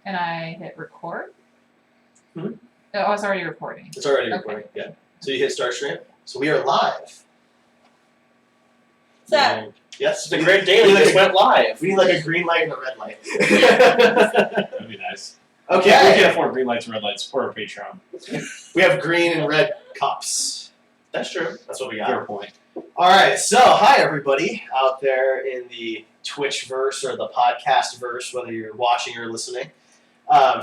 And I hit record. Mm-hmm. Oh, it's already recording. It's already recording, yeah. So you hit start stream. So we are live. So, Yes. The Grid Daily just went live. We need like a green light and a red light. That'd be nice. Okay. We can't afford green lights and red lights or a Patreon. We have green and red cups. That's true. That's what we got. Fair point. All right. So hi everybody out there in the Twitch verse or the podcast verse, whether you're watching or listening.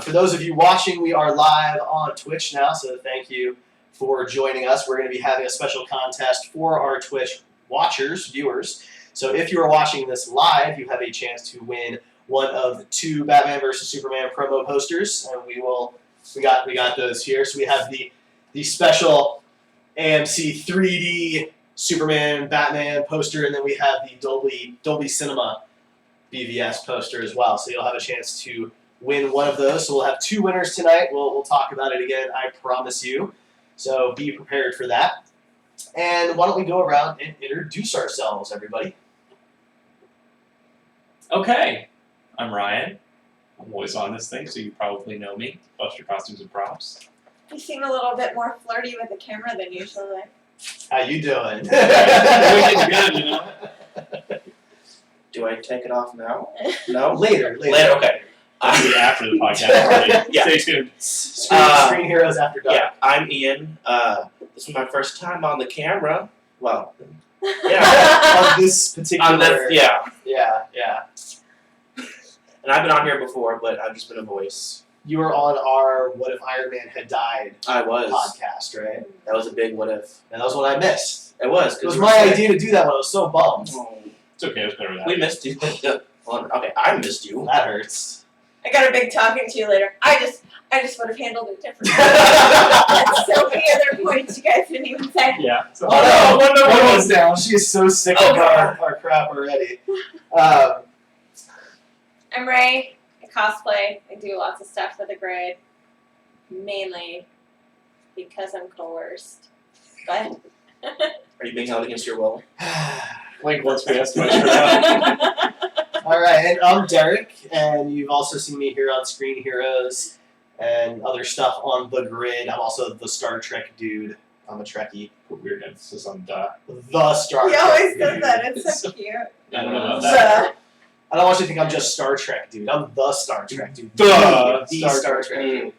For those of you watching, we are live on Twitch now, so thank you for joining us. We're going to be having a special contest for our Twitch watchers, viewers. So if you are watching this live, you have a chance to win one of the 2 Batman vs Superman promo posters, and we got those here. So we have the special AMC 3D Superman Batman poster, and then we have the Dolby Cinema BVS poster as well. So you'll have a chance to win one of those. So we'll have 2 winners tonight. We'll talk about it again, I promise you. So be prepared for that. And why don't we go around and introduce ourselves, everybody? Okay. I'm Ryan. I'm always on this thing, so you probably know me. Buster Costumes and Props. you seem a little bit more flirty with the camera than usually. How you doing? Everything's good, you know? Do I take it off now? No? Later. Later, okay. I'll do it after the podcast party. Yeah. Stay tuned. Screen Heroes After Dark. Yeah, I'm Ian. This is my first time on the camera. Well, yeah. On this particular... On this, yeah. Yeah. And I've been on here before, but I've just been a voice. You were on our What If Iron Man Had Died I was. podcast, right? That was a big what if. And that was what I missed. It was. It was my idea to do that one. I was so bummed. It's okay, it's better than We that. missed you. Okay, I missed you. That hurts. I got a big talking to you later. I just would have handled it differently. That's so many other points you guys didn't even say. Yeah. So, Oh no! One One was down. She is so sick Oh, of our crap already. I'm Ray. I cosplay. I do lots of stuff for the Grid. Mainly because I'm coerced. But Are you being held against your will? Link once we asked much for that. All right, and I'm Derek, and you've also seen me here on Screen Heroes and other stuff on the Grid. I'm also the Star Trek dude. I'm a Trekkie. Put weird emphasis on duh. The Star he Trek always dude. does that. It's so cute. I don't know about that. I don't want you to think I'm just Star Trek dude. I'm the Star Trek dude. The The Star Star Trek Trek dude. dude.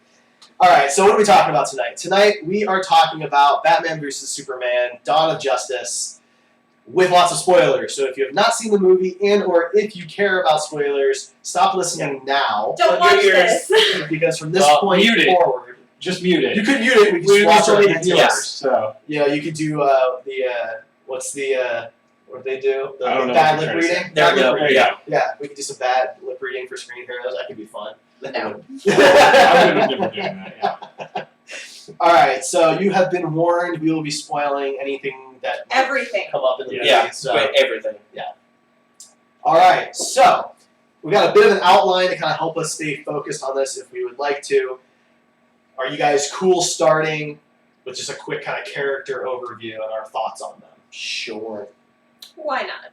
All right, so what are we talking about tonight? Tonight we are talking about Batman vs Superman: Dawn of Justice, with lots of spoilers. So if you have not seen the movie and or if you care about spoilers, stop listening now. Don't watch this. Because from this Well, point mute it. forward, Just mute it. you could mute it. We We can watch already it. have Yeah. viewers, so. You know, you could do what's the what do they do? The I don't know bad what lip you're trying to reading. There Bad we lip go. reading. Yeah. Yeah, we could do some bad lip reading for Screen Heroes. That could be fun. No. I'm good with never doing that, yeah. All right, so you have been warned. We will be spoiling anything that might Everything. come up in the movie. Yeah, So, wait, everything. all right, so we got a bit of an outline to kind of help us stay focused on this if we would like to. Are you guys cool starting with just a quick kind of character overview and our thoughts on them? Sure. Why not?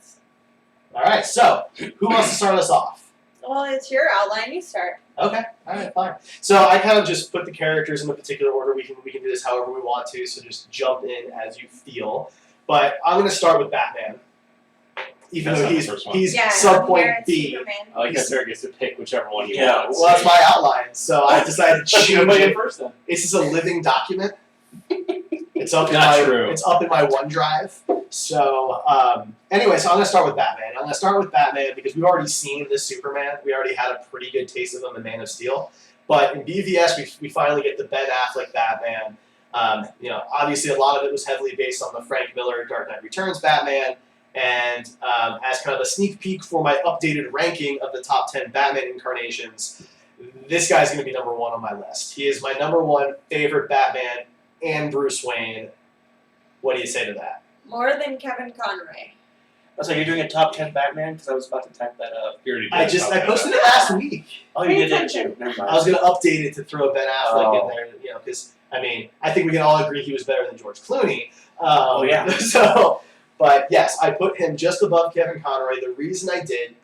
All right, so who wants to start us off? Well, it's your outline. You start. Okay, all right, fine. So I kind of just put the characters in a particular order. We can do this however we want to, so just jump in as you feel. But I'm going to start with Batman. Even That's though not the he's first one. Yeah. sub here point it's B. Superman. I like that Derek gets to pick whichever one he Yeah, wants. Well, that's my outline, so I decided to Let's change go it. first then. It's just a living document. It's up in Not my true. It's up in my OneDrive. So anyway, so I'm gonna start with Batman. I'm gonna start with Batman because we've already seen this Superman. We already had a pretty good taste of him in Man of Steel. But in BVS, we finally get the Ben Affleck Batman. Obviously a lot of it was heavily based on the Frank Miller Dark Knight Returns Batman. And as kind of a sneak peek for my updated ranking of the top 10 Batman incarnations, this guy's going to be number 1 on my list. He is my number 1 favorite Batman and Bruce Wayne. What do you say to that? More than Kevin Conroy. So you're doing a top 10 Batman? Because I was about to type that up. You already did I posted it last week. Oh, you Pay did, didn't attention. you? Never mind. I was going to update it to throw Ben Affleck in Oh. there, because, I think we can all agree he was better than George Clooney. Oh, yeah. But yes, I put him just above Kevin Conroy. The reason I did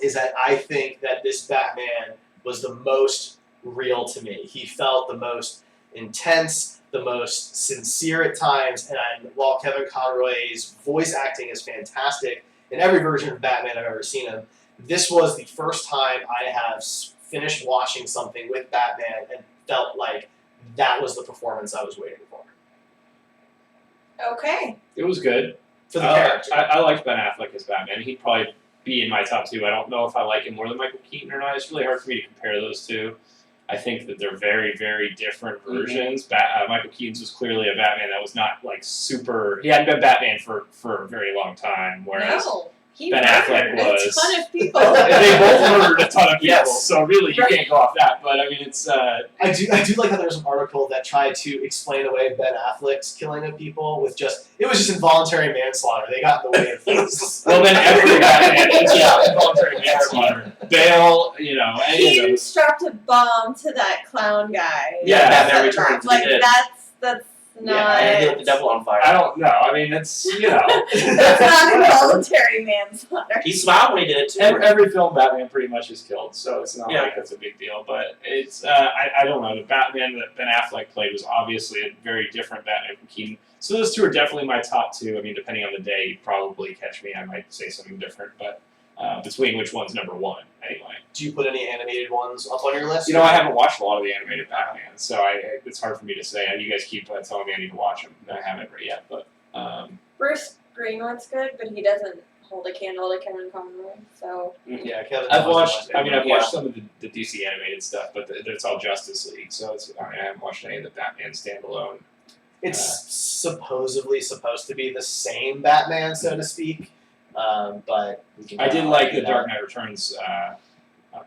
is that I think that this Batman was the most real to me. He felt the most intense, the most sincere at times, and while Kevin Conroy's voice acting is fantastic in every version of Batman I've ever seen him, this was the first time I have finished watching something with Batman and felt like that was the performance I was waiting for. Okay. It was good. For the character. I liked Ben Affleck as Batman. He'd probably be in my top 2. I don't know if I like him more than Michael Keaton or not. It's really hard for me to compare those two. I think that they're very, very different versions. Michael Keaton's was clearly a Batman that was not like super. He hadn't been Batman for a very long time, whereas No. He Ben Affleck murdered was. a ton of people. they both murdered a ton of people. Yes. So really, you Right. can't go off that. But I mean, it's. I do like how there's an article that tried to explain away Ben Affleck's killing of people with it was just involuntary manslaughter. They got in the way of things. Well, then every Batman is involuntary manslaughter. Bale, any He of those. strapped a bomb to that clown guy. Yeah, Batman That's Returns, he like did. that's Yeah, not. and he lit the devil on fire. I don't know. I mean, it's That's not involuntary manslaughter. He smiled when he did it too. every film Batman pretty much is killed, so it's not Yeah. like that's a big deal. But it's I don't know. The Batman that Ben Affleck played was obviously a very different Batman from Keaton. So those two are definitely my top 2. I mean, depending on the day, you'd probably catch me. I might say something different, but between which one's number 1 anyway. Do you put any animated ones up on your list? I haven't watched a lot of the animated Batman, so it's hard for me to say. You guys keep telling me I need to watch them, and I haven't yet. But Bruce Greenwood's good, but he doesn't hold a candle to Kevin Conroy. So Yeah, Kevin. I've Conroy's watched. my I mean, favorite. I've watched some of the DC animated stuff, but it's all Justice League, so I haven't watched any of the Batman standalone. It's supposedly supposed to be the same Batman, so to speak. But we can I did like the you know. Dark Knight Returns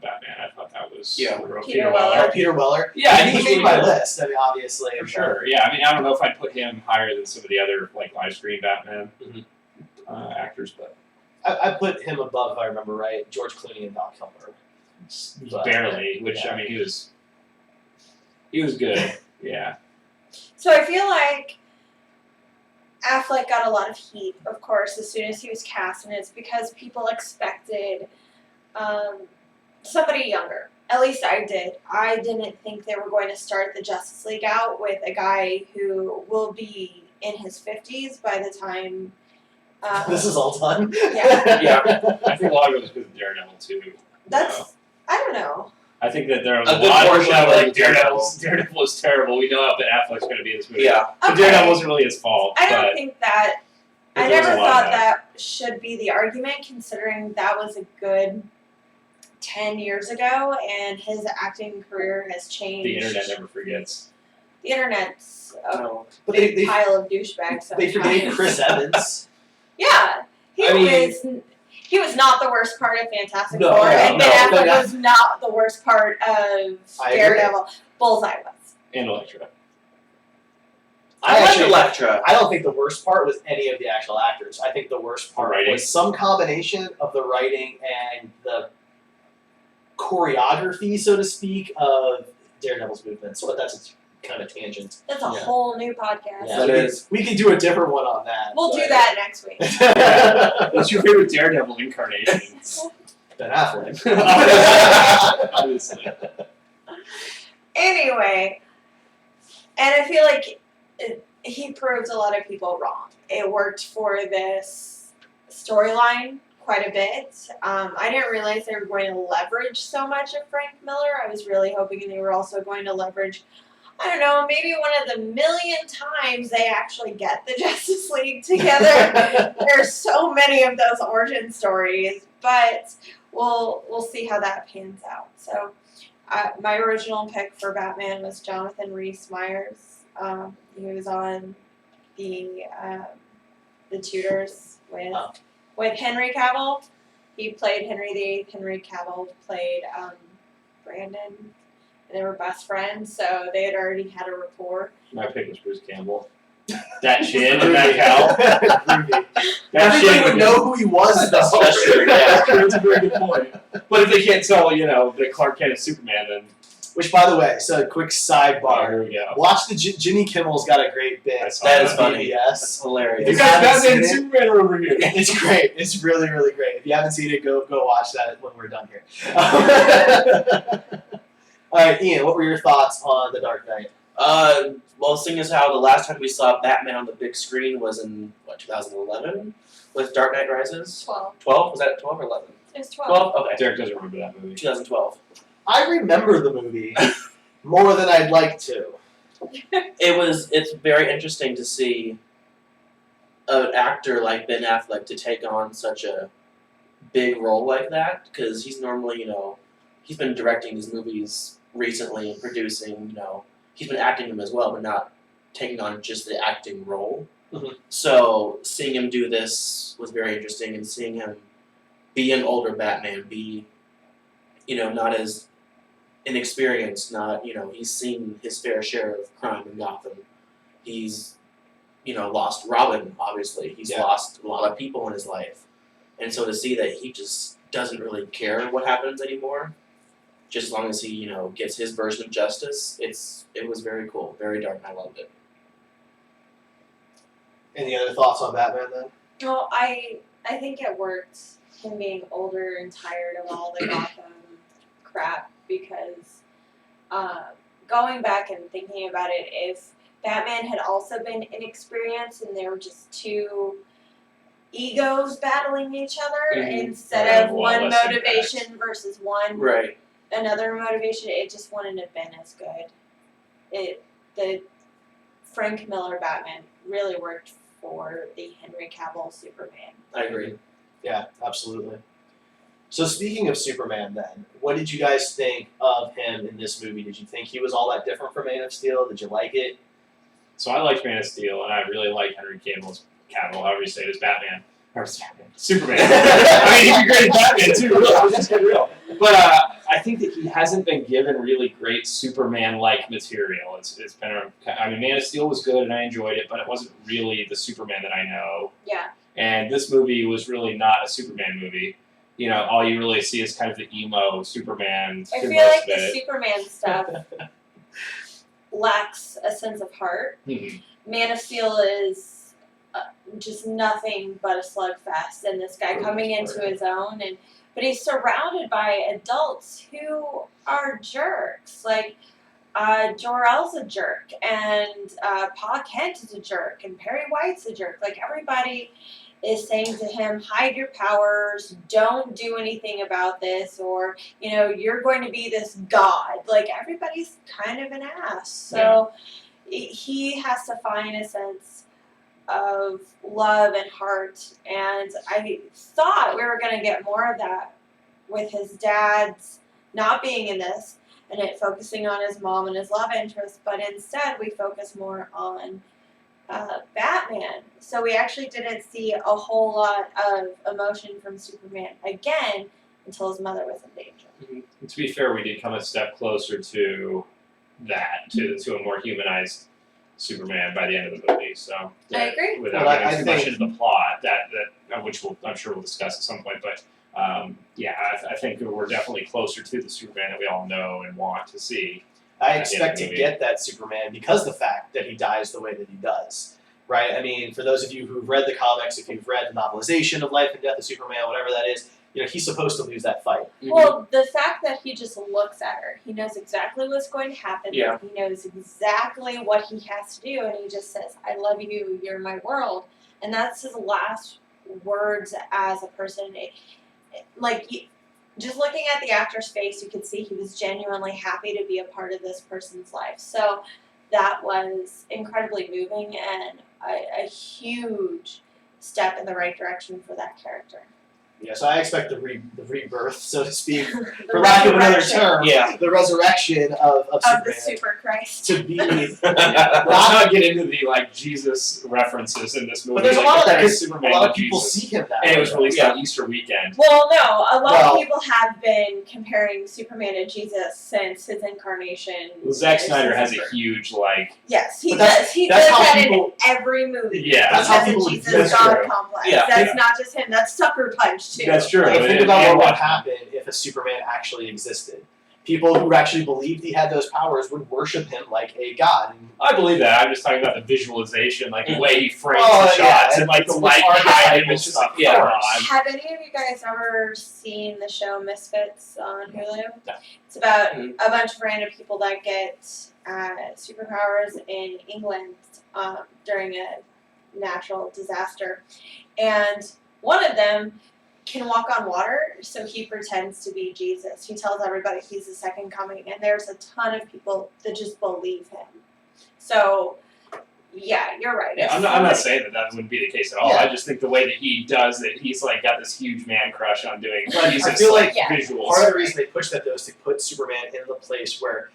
Batman. I thought that was Yeah. Peter Weller. Peter Weller. Yeah, I think he he's made really my good. list. I mean, obviously, For but- sure. Yeah, I mean, I don't know if I'd put him higher than some of the other like live screen Batman Mhm. actors, but I put him above, if I remember right, George Clooney and Val Kilmer. But- barely. Which yeah. I mean, he was good. Yeah. So I feel like Affleck got a lot of heat, of course, as soon as he was cast, and it's because people expected somebody younger. At least I did. I didn't think they were going to start the Justice League out with a guy who will be in his 50s by the time. This is all done. Yeah. Yeah. I think a lot of it was because of Daredevil too. That's. I don't know. I think that there was A a good lot of portion people of that were it like is Daredevil was terrible. We know how Ben Affleck's going to be in this movie. Yeah. But Okay. Daredevil wasn't really his fault. I don't but think that. I there was never a lot of thought that should be the argument, considering that was a good 10 years ago, and his acting career has changed. the internet never forgets. The internet's a No. But they pile of douchebags. they forgave sometimes. Chris Evans. Yeah, he I mean- was not the worst part of Fantastic No, Four, yeah, and no, Ben but Affleck was not the worst part of I agree. Daredevil. Bullseye was. And Elektra. I like actually- Elektra. I don't think the worst part was any of the actual actors. I think the worst part writing. was some combination of the writing and the choreography, so to speak, of Daredevil's movements. But that's kind of a tangent. That's a Yeah. whole new podcast. Yeah, That is. we could do a different one on that. We'll do but- that next week. What's your favorite Daredevil incarnation? Ben Affleck. Obviously. Anyway, and I feel like he proved a lot of people wrong. It worked for this storyline quite a bit. I didn't realize they were going to leverage so much of Frank Miller. I was really hoping they were also going to leverage, I don't know, maybe one of the million times they actually get the Justice League together. There's so many of those origin stories, but we'll see how that pans out. So. My original pick for Batman was Jonathan Rhys-Meyers. He was on the Tudors with Henry Cavill. He played Henry VIII. Henry Cavill played Brandon, and they were best friends, so they had already had a rapport. My pick was Bruce Campbell. That chin and that cowl. Groovy. That Everybody chin would know who he was, though. That's true, yeah. That's a very good point. But if they can't tell, that Clark Kent is Superman, then Which, by the way, so quick Oh, sidebar. here we go. Watch the Jimmy Kimmel's got a great bit. I saw That is on funny. That's PBS. hilarious. You You guys guys, haven't Batman and seen Superman are over here. It's great. It's really, really great. If you haven't seen it, go watch that when we're done here. All right, Ian, what were your thoughts on The Dark Knight? Well, seeing as how the last time we saw Batman on the big screen was in, 2011? With Dark Knight Rises? 12. 12? Was that 12 or 11? It's 12. 12? Okay. Derek doesn't remember that movie. 2012. I remember the movie more than I'd like to. It's very interesting to see an actor like Ben Affleck to take on such a big role like that, because he's normally, he's been directing these movies recently and producing, he's been acting them as well, but not taking on just the acting role. Mhm. So seeing him do this was very interesting, and seeing him be an older Batman, be, not as inexperienced, not, he's seen his fair share of crime in Gotham. He's, lost Robin, obviously. He's Yeah. lost a lot of people in his life. And so to see that he just doesn't really care what happens anymore, just as long as he, gets his version of justice, it was very cool, very dark, and I loved it. Any other thoughts on Batman then? Well, I think it worked, him being older and tired of all the Gotham crap, because going back and thinking about it, if Batman had also been inexperienced and there were just two egos battling each other Mhm. instead of A lot one less motivation versus one Right. another motivation, it just wouldn't have been as good. The Frank Miller Batman really worked for the Henry Cavill Superman. I agree. Yeah, absolutely. So speaking of Superman then, what did you guys think of him in this movie? Did you think he was all that different from Man of Steel? Did you like it? So I liked Man of Steel, and I really like Henry Cavill's however you say it, as Batman. Or Superman. I mean, he'd be great as Batman, too. Really, I was just getting real. But I think that he hasn't been given really great Superman-like material. It's been Man of Steel was good, and I enjoyed it, but it wasn't really the Superman that I know. Yeah. And this movie was really not a Superman movie. All you really see is kind of the emo Superman I through feel most like of the it. Superman stuff lacks a sense of heart. Mhm. Man of Steel is just nothing but a slugfest, and this guy coming into his own, but he's surrounded by adults who are jerks. Like Jor-El's a jerk, and Pa Kent is a jerk, and Perry White's a jerk. Like everybody is saying to him, hide your powers, don't do anything about this, or you're going to be this god. Like everybody's kind of an ass. So he has to find a sense of love and heart, and I thought we were going to get more of that with his dad's not being in this and it focusing on his mom and his love interest, but instead we focus more on Batman. So we actually didn't see a whole lot of emotion from Superman again until his mother was in danger. And to be fair, we did come a step closer to that, to a more humanized Superman by the end of the movie. So I agree. without Well, getting I too much think- into the plot, that which I'm sure we'll discuss at some point, but I think we're definitely closer to the Superman that we all know and want to see. I the expect to movie. get that Superman because the fact that he dies the way that he does. Right? I mean, for those of you who've read the comics, if you've read the novelization of Life and Death of Superman, whatever that is, he's supposed to lose that fight. Well, the fact that he just looks at her, he knows exactly what's going to happen. Yeah. He knows exactly what he has to do, and he just says, I love you, you're my world. And that's his last words as a person. Just looking at the actor's face, you could see he was genuinely happy to be a part of this person's life. So that was incredibly moving and a huge step in the right direction for that character. Yeah, so I expect the rebirth, so to speak, The for lack of another resurrection term, Yeah. the resurrection of of Superman the Super Christ. to be. Let's not get into the Jesus references in this movie. But there's a lot of that. comparing 'Cause Superman a lot to of people Jesus. see him that And way. it was released Yeah. on Easter weekend. Well, no, a lot Well- of people have been comparing Superman to Jesus since his incarnation. Zack in Snyder has a Super. huge Yes, he But that's- does. He that's does how that people- in every movie. Yeah, That's He how has a people would Jesus view it. God True. complex. Yeah. That's Yeah. not just him. That's Sucker Punch too. That's true. Like, And- think about and what would Watchmen. happen if a Superman actually existed. people who actually believed he had those powers would worship him like a god. And I believe that. I'm just talking about the visualization, like the way he frames Oh, the yeah, shots and like the it's light behind him. It's just like, Yeah. come on. Have any of you guys ever seen the show Misfits on Hulu? No. It's about Mhm. a bunch of random people that get superpowers in England during a natural disaster. And one of them can walk on water, so he pretends to be Jesus. He tells everybody he's the second coming, and there's a ton of people that just believe him. So, yeah, you're right. Yeah, If I'm not somebody- saying that wouldn't be the case at all. Yeah. I just think the way that he does it, he's like got this huge man crush on doing But Jesus I feel like Yeah. visuals. part of the reason they pushed that though is to put Superman in the place where,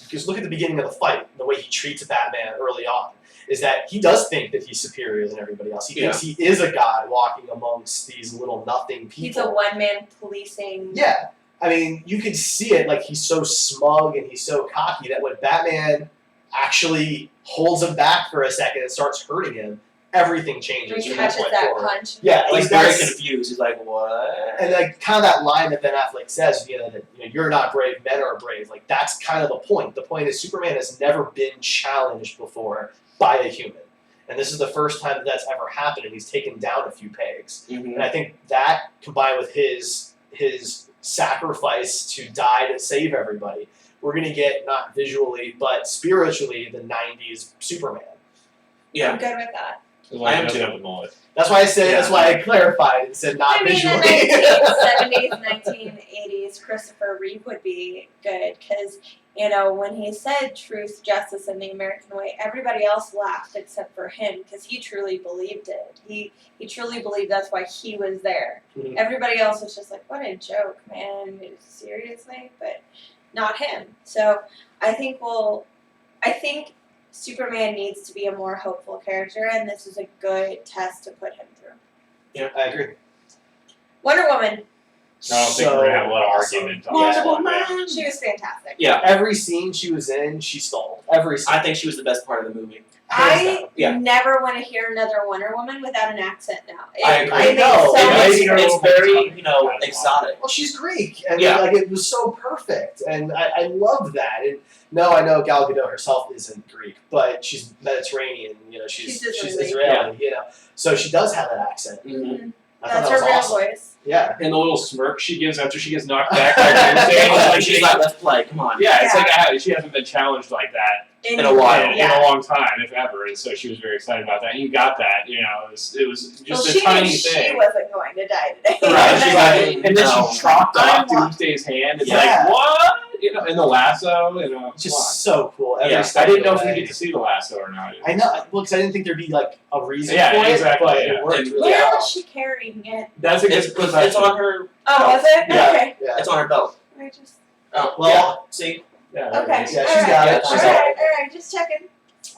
because look at the beginning of the fight, the way he treats Batman early on, is that he does think that he's superior than everybody else. He thinks he is a god walking amongst these little nothing people. He's a one-man policing. Yeah. I mean, you can see it, like he's so smug and he's so cocky that when Batman actually holds him back for a second and starts hurting him, everything changes. He from that catches point that forward. punch. Yeah, He's like very that's, confused. He's like, what? and like kind of that line that Ben Affleck says, that you're not brave, men are brave. Like that's kind of the point. The point is Superman has never been challenged before by a human, and this is the first time that that's ever happened, and he's taken down a few pegs. Mhm. And I think that combined with his sacrifice to die to save everybody, we're gonna get not visually but spiritually the '90s Superman. Yeah. I'm good with that. As long as I am he doesn't too. have the mullet. That's why I say. Yeah. That's why I clarified and said not I mean, visually. the 1970s, 1980s Christopher Reeve would be good because, when he said truth, justice, and the American way, everybody else laughed except for him because he truly believed it. He truly believed that's why he was there. Mhm. Everybody else was just like, what a joke, man. Seriously? But not him. So I think Superman needs to be a more hopeful character, and this is a good test to put him through. I agree. Wonder Woman. I don't think we're gonna have a lot of awesome. argument on Yeah. this one. Yeah. She was fantastic. Yeah. Every scene she was in, she stole. Every scene. I think she was the best part of the movie. Hands I down. Yeah. never want to hear another Wonder Woman without an accent now. I agree. think No, so it much- makes It's very, exotic. Well, she's Greek, and Yeah. like it was so perfect, and I love that. And no, I know Gal Gadot herself isn't Greek, but she's Mediterranean. She's She's Israeli. Israeli. So she does have that accent. Mm-hmm. I thought That's that her was real awesome. voice. Yeah. And the little smirk she gives after she gets knocked back by Doomsday, it's like She's like, let's play. Come on. yeah, it's Yeah. like she hasn't been challenged like that In a while. in Yeah. a long time, if ever. And so she was very excited about that. And you got that, it was just Well, a she tiny knew thing. she wasn't going to die today. Right, she's like, and then No. she chopped I off want- Doomsday's hand. It's Yeah. like, what? And the lasso, It's come on. just so cool. Every Yeah. step I didn't of know the if we way. get to see the lasso or not. I know. Well, because I didn't think there'd be like a reason Yeah, for exactly, it, but yeah. it worked And- really Where well. was she carrying it? That's a good It's question. on her. Oh, was it? Yeah. Okay. Yeah. It's on her belt. I just. Oh, Well- yeah. See. Yeah, there it Okay. is. Yeah, All she's right. got it. Yeah, She's she's got it. Alright, just checking.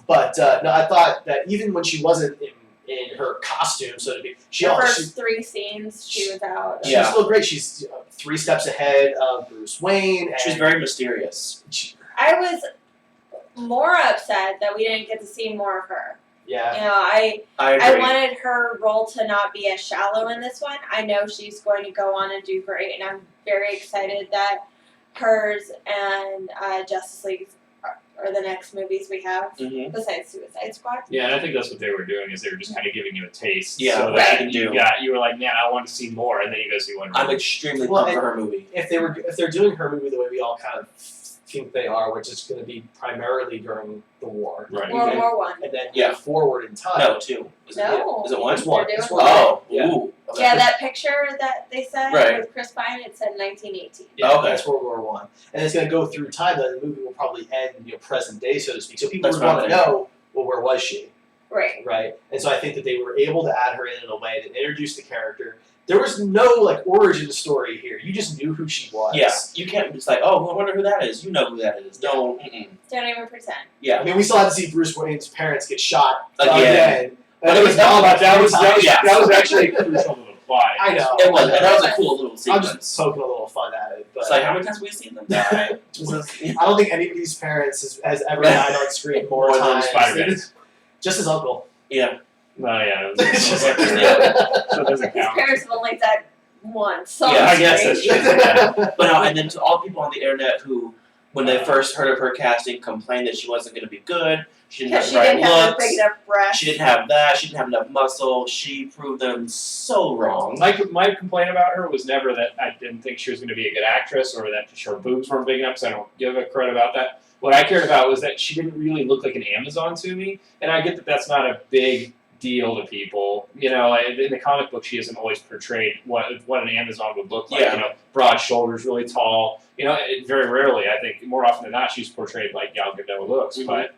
But no, I thought that even when she wasn't in her costume, so to speak, she The also first 3 scenes she was out. she's Yeah. still great. She's 3 steps ahead of Bruce Wayne. And She's very mysterious. I was more upset that we didn't get to see more of her. Yeah. I I agree. wanted her role to not be as shallow in this one. I know she's going to go on and do great, and I'm very excited that hers and Justice League are the next movies we have, Mhm. besides Suicide Squad. Yeah, and I think that's what they were doing is they were just kind of giving you a taste. Yeah, so what that she can do. you were like, man, I want to see more, and then you go see Wonder I'm Woman. extremely Well, pumped for her movie. If they're doing her movie the way we all kind of think they are, which is going to be primarily during the war, Right. World War One. and then Yeah. move forward in time. No, 2. Is it? No. Is it 1? It's one. They're It's doing one. Oh. Yeah. Ooh. Yeah, that picture that they said Right. with Chris Pine, it said 1918. Yeah, Okay. that's World War One, and it's going to go through time. Then the movie will probably end, present day, so to speak. So people That's would want to right. know, well, where was she, Right. right? And so I think that they were able to add her in a way that introduced the character. There was no origin story here. You just knew who she was. Yeah. You can't just like, oh, I wonder who that is. You know who that is. No. Mm-mm. Don't even pretend. I Yeah. mean, we still had to see Bruce Wayne's parents get shot Again. And But it was not But that was actually I crucial to the plot. know. It was. And that was a cool little I'm sequence. just poking a little fun at it, but It's like, how many times have we seen them die? I don't think anybody's parents has ever died on screen more More than times. Spider-Man. Just his uncle. Yeah. No, yeah. It It's was, just so it His doesn't count. parents have only died once. Yeah, I guess honestly. that's true. Yeah. But no, and then to all people on the internet who, when they first heard of her casting, complained that she wasn't going to be good. She didn't have Because the she right didn't have the looks. big enough breasts. She didn't have that. She didn't have enough muscle. She proved them so wrong. My complaint about her was never that I didn't think she was going to be a good actress or that her boobs weren't big enough, because I don't give a credit about that. What I cared about was that she didn't really look like an Amazon to me, and I get that that's not a big deal to people. You know, in the comic book, she isn't always portrayed what an Amazon would look like. Yeah. You know, broad shoulders, really tall. You know, very rarely, I think, more often than not, she's portrayed like Gal Gadot looks. Mhm. But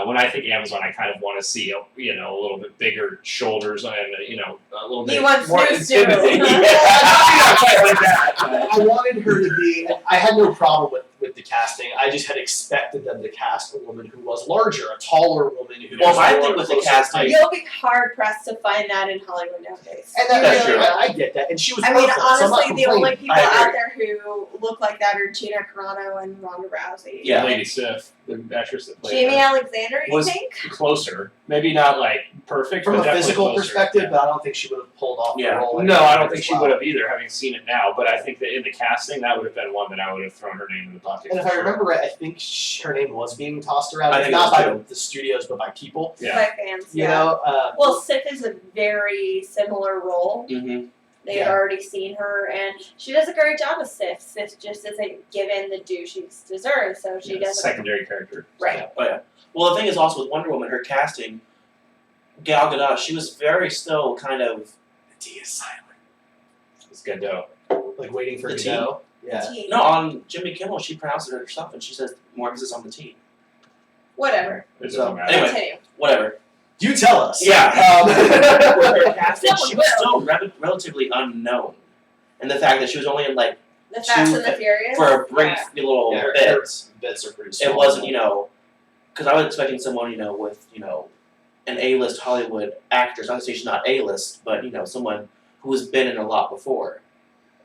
when I think Amazon, I kind of want to see a little bit bigger shoulders and a little bit He wants more Snoop Snoop. intimidating. Not quite like that. but- I wanted her to be. I had no problem with the casting. I just had expected them to cast a woman who was larger, a taller woman who. Well, was my more thing with the closer casting- height. You'll be hard pressed to find that in Hollywood nowadays. And that, That's You really true. will. I get that, and she was. I mean, perfect, so I'm not honestly, the only complaining. people I out agree. there who look like that are Gina Carano and Ronda Rousey. Yeah. Lady Sif, the actress that played Jamie her, Alexander, you was think? closer. Maybe not like perfect, From but a definitely physical closer. perspective, Yeah. but I don't think she would have pulled off Yeah. the role. No, I don't think as she well. would have either, having seen it now. But I think that in the casting, that would have been one that I would have thrown her name in the bucket. And if for I sure. remember right, I think her name was being tossed around, I if think not it by was too. the studios, but by people. Yeah. By fans, You yeah. know, Well, Sif is a very similar role. Mm-hmm. They Yeah. had already seen her, and she does a great job as Sif. Sif just isn't given the due she deserves, so she Yeah, doesn't. secondary character. Right. Oh yeah. Well, the thing is also with Wonder Woman, her casting, Gal Gadot, she was very still kind of. the T is silent, It's good though. like waiting for The it to T? go. Yeah. Tea. No, on Jimmy Kimmel, she pronounced it herself, and she says more emphasis on the T. Whatever. It So, doesn't matter. anyway. Continue. Whatever. You tell us. Yeah. With her Um, casting, Someone she was will. still relatively unknown, and the fact that she was only in like The Fast Two- and the Furious. for a brief Yeah. little yeah, her bit. bits are pretty small. It wasn't, because I was expecting someone, with, an A-list Hollywood actress. Not to say she's not A-list, but, someone who has been in a lot before.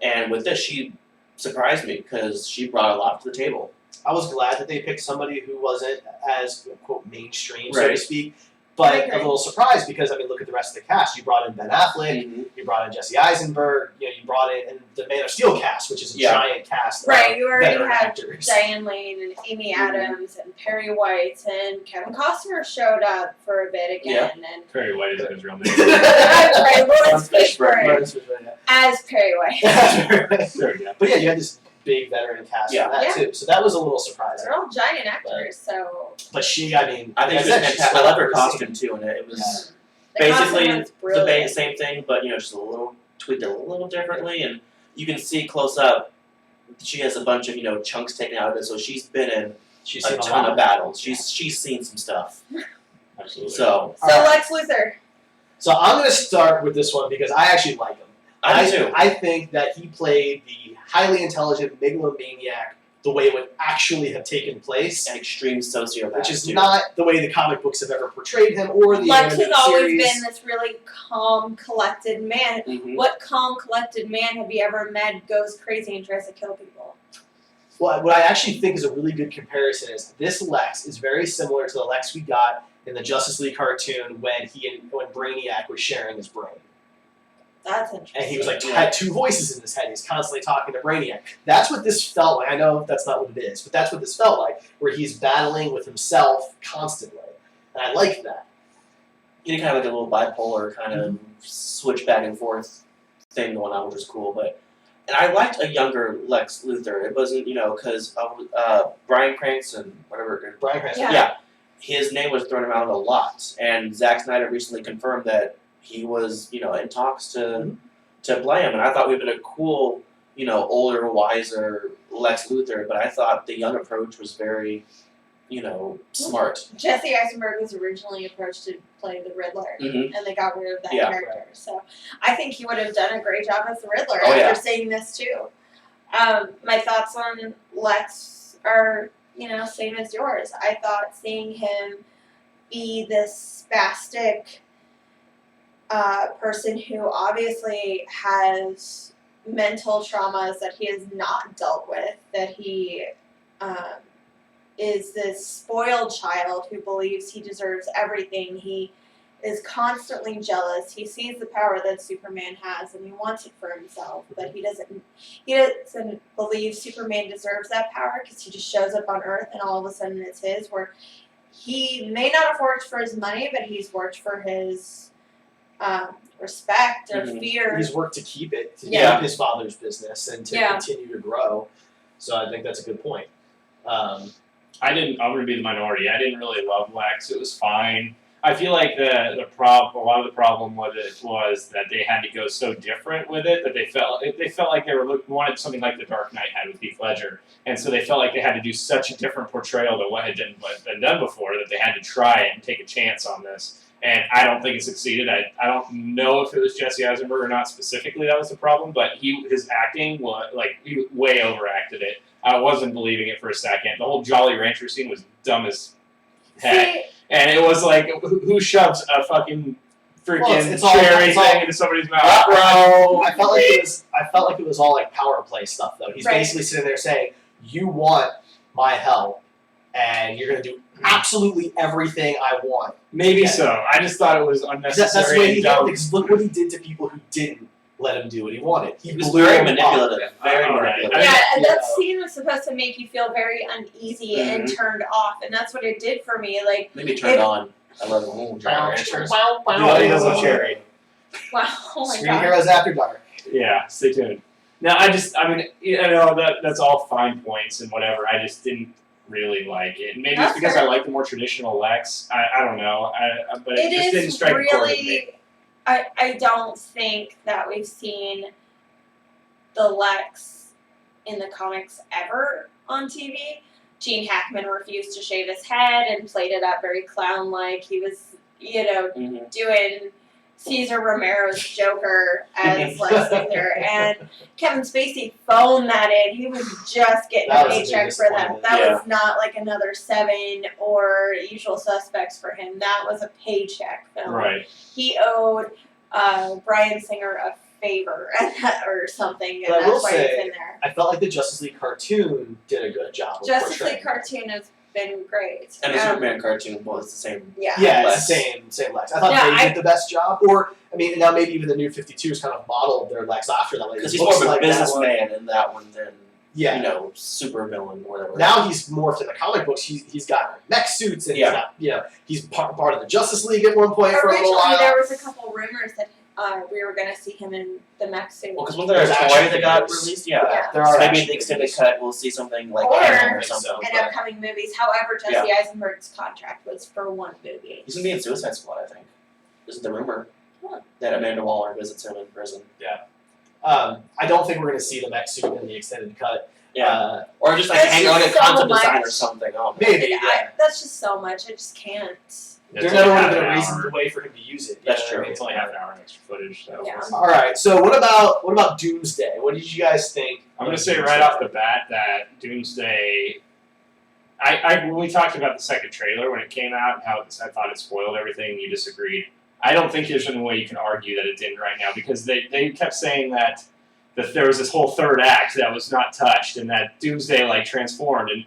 And with this, she surprised me because she brought a lot to the table. I was glad that they picked somebody who wasn't as quote mainstream, so to Right. speak. I But a agree. little surprised because look at the rest of the cast. You brought in Ben Affleck, you brought in Jesse Eisenberg, you brought in the Man of Steel cast, which is a Yeah. giant cast. Right, of you already veteran had actors. Diane Lane and Amy Mhm. Adams and Perry White and Kevin Costner showed up for a bit again and Perry White isn't his real name. right, Lawrence Fishburne. Fishburne as Perry White. There we go. But yeah, you had this big veteran cast Yeah. for that too. So that was a little surprising. They're all giant actors, so But she, I mean, I think like she was said, she's fantastic. I still love her over the scene. costume, too, and it was the basically costume was the brilliant. same thing, but, just a little tweaked a little differently. And you can see close up, she has a bunch of, chunks taken out of it, so she's been in She's a seen ton lot. of battles. She's seen some stuff. Absolutely. So, So Alright. Lex Luthor. So I'm going to start with this one because I actually like him. I do too. I think that he played the highly intelligent megalomaniac the way it would actually have taken place, An extreme sociopath. which is too. not the way the comic books have ever portrayed him or the Lex has animated always series. been this really calm, collected man. Mhm. What calm, collected man have you ever met goes crazy and tries to kill people? What I actually think is a really good comparison is this Lex is very similar to the Lex we got in the Justice League cartoon when Brainiac was sharing his brain. That's interesting. And he was like Yeah. had two voices in his head. He's constantly talking to Brainiac. That's what this felt like. I know that's not what it is, but that's what this felt like, where he's battling with himself constantly. And I like that. You did kind of like a little bipolar kind of switch back and forth thing going on, which was cool. And I liked a younger Lex Luthor. It wasn't, because Bryan Cranston, whatever. Bryan Cranston. Yeah. His name was thrown around a lot, and Zack Snyder recently confirmed that he was, in talks to play him. And I thought we'd been a cool, older, wiser Lex Luthor. But I thought the young approach was very, smart. Jesse Eisenberg was originally approached to play the Riddler, Mm-hmm. and they got rid of that Yeah. character. So I think he would have done a great job as the Riddler Oh, after yeah. seeing this too. My thoughts on Lex are, same as yours. I thought seeing him be this spastic person who obviously has mental traumas that he has not dealt with, that he is this spoiled child who believes he deserves everything. He is constantly jealous. He sees the power that Superman has and he wants it for himself, but he doesn't believe Superman deserves that power because he just shows up on Earth and all of a sudden it's his, where he may not have worked for his money, but he's worked for his respect or fear. He's worked to keep it, to Yeah. keep his father's business and to Yeah. continue to grow. So I think that's a good point. I'm gonna be the minority. I didn't really love Lex. It was fine. I feel like a lot of the problem with it was that they had to go so different with it that they felt like they wanted something like the Dark Knight had with Heath Ledger, and so they felt like they had to do such a different portrayal than what had been done before that they had to try it and take a chance on this. And I don't think it succeeded. I don't know if it was Jesse Eisenberg or not specifically that was the problem, but his acting was he way overacted it. I wasn't believing it for a second. The whole Jolly Rancher scene was dumb as heck. See, And it was like, who shoves a fucking freaking it's all- cherry it's all- thing into somebody's mouth? I felt like it was all like power play stuff though. He's Right. basically sitting there saying, "You want my help, and you're gonna do absolutely everything I want." Maybe Yeah. so. I just thought it was That's the unnecessary way and he dumb. did it. Because look what he did to people who didn't let him do what he wanted. He was blew very them up. manipulative. Very Alright. manipulative. yeah, and that Yeah. scene was supposed to make you feel very uneasy and turned off, and that's what it did for me. Like, Maybe turned on. I love the Jolly Ranchers. Jolly has a cherry. wow, oh my Screen god. Heroes After Dark. Yeah, stay tuned. Now, that's all fine points and whatever. I just didn't really like it. Maybe That's it's because fair. I like the more traditional Lex. I don't know. But it just didn't is strike a chord with me. really. I don't think that we've seen the Lex in the comics ever on TV. Gene Hackman refused to shave his head and played it up very clown-like. He was, doing Cesar Romero's Joker as Lex Luthor, and Kevin Spacey phoned that in. He was just getting That a was a paycheck big for that. disappointment. That Yeah. was not like another Seven or Usual Suspects for him. That was a paycheck film. Right. He owed Bryan Singer a favor or something, and But I will that's why say, he's in there. I felt like the Justice League cartoon did a good job of Justice portraying League cartoon has been great. And the Superman cartoon was the same. Yeah. Yeah, Lex. it's the same Lex. I thought Yeah, they did the best job. Or, I mean, now maybe even the new 52s kind of modeled their Lex after that. Like, Because it he's more looks of a like that one. businessman in that one than, Yeah. super villain or whatever. Now he's morphed in the comic books. He's got mech suits and Yeah. he's got, he's part of the Justice League at one point for a little Originally, while. there was a couple rumors that we were going to see him in the mech suit. Well, because wasn't there a There's toy action that got figures. released? Yeah. There So are maybe action in the extended figures. cut we'll see something like Or- Animal or I think something. so. in but upcoming movies. However, Jesse Eisenberg's contract was for one movie. he's gonna be in Suicide Squad, I think. This is the rumor. Huh. That Amanda Waller visits him in prison. I don't think we're going to see the mech suit in the extended cut. Yeah. Or just like That's hang out just at concept so design or much. something. Oh, Maybe, Like, yeah. that's just so much. I just can't. There It's never only would have half been a an reasonable hour. way for him to use it. That's you know true. what I mean? It's only half an hour of extra footage, so Yeah. All right. So what about Doomsday? What did you guys think? I'm going of to say Doomsday? right off the bat that Doomsday. When we talked about the second trailer when it came out and how I thought it spoiled everything, you disagreed. I don't think there's any way you can argue that it didn't right now because they kept saying that there was this whole third act that was not touched and that Doomsday transformed and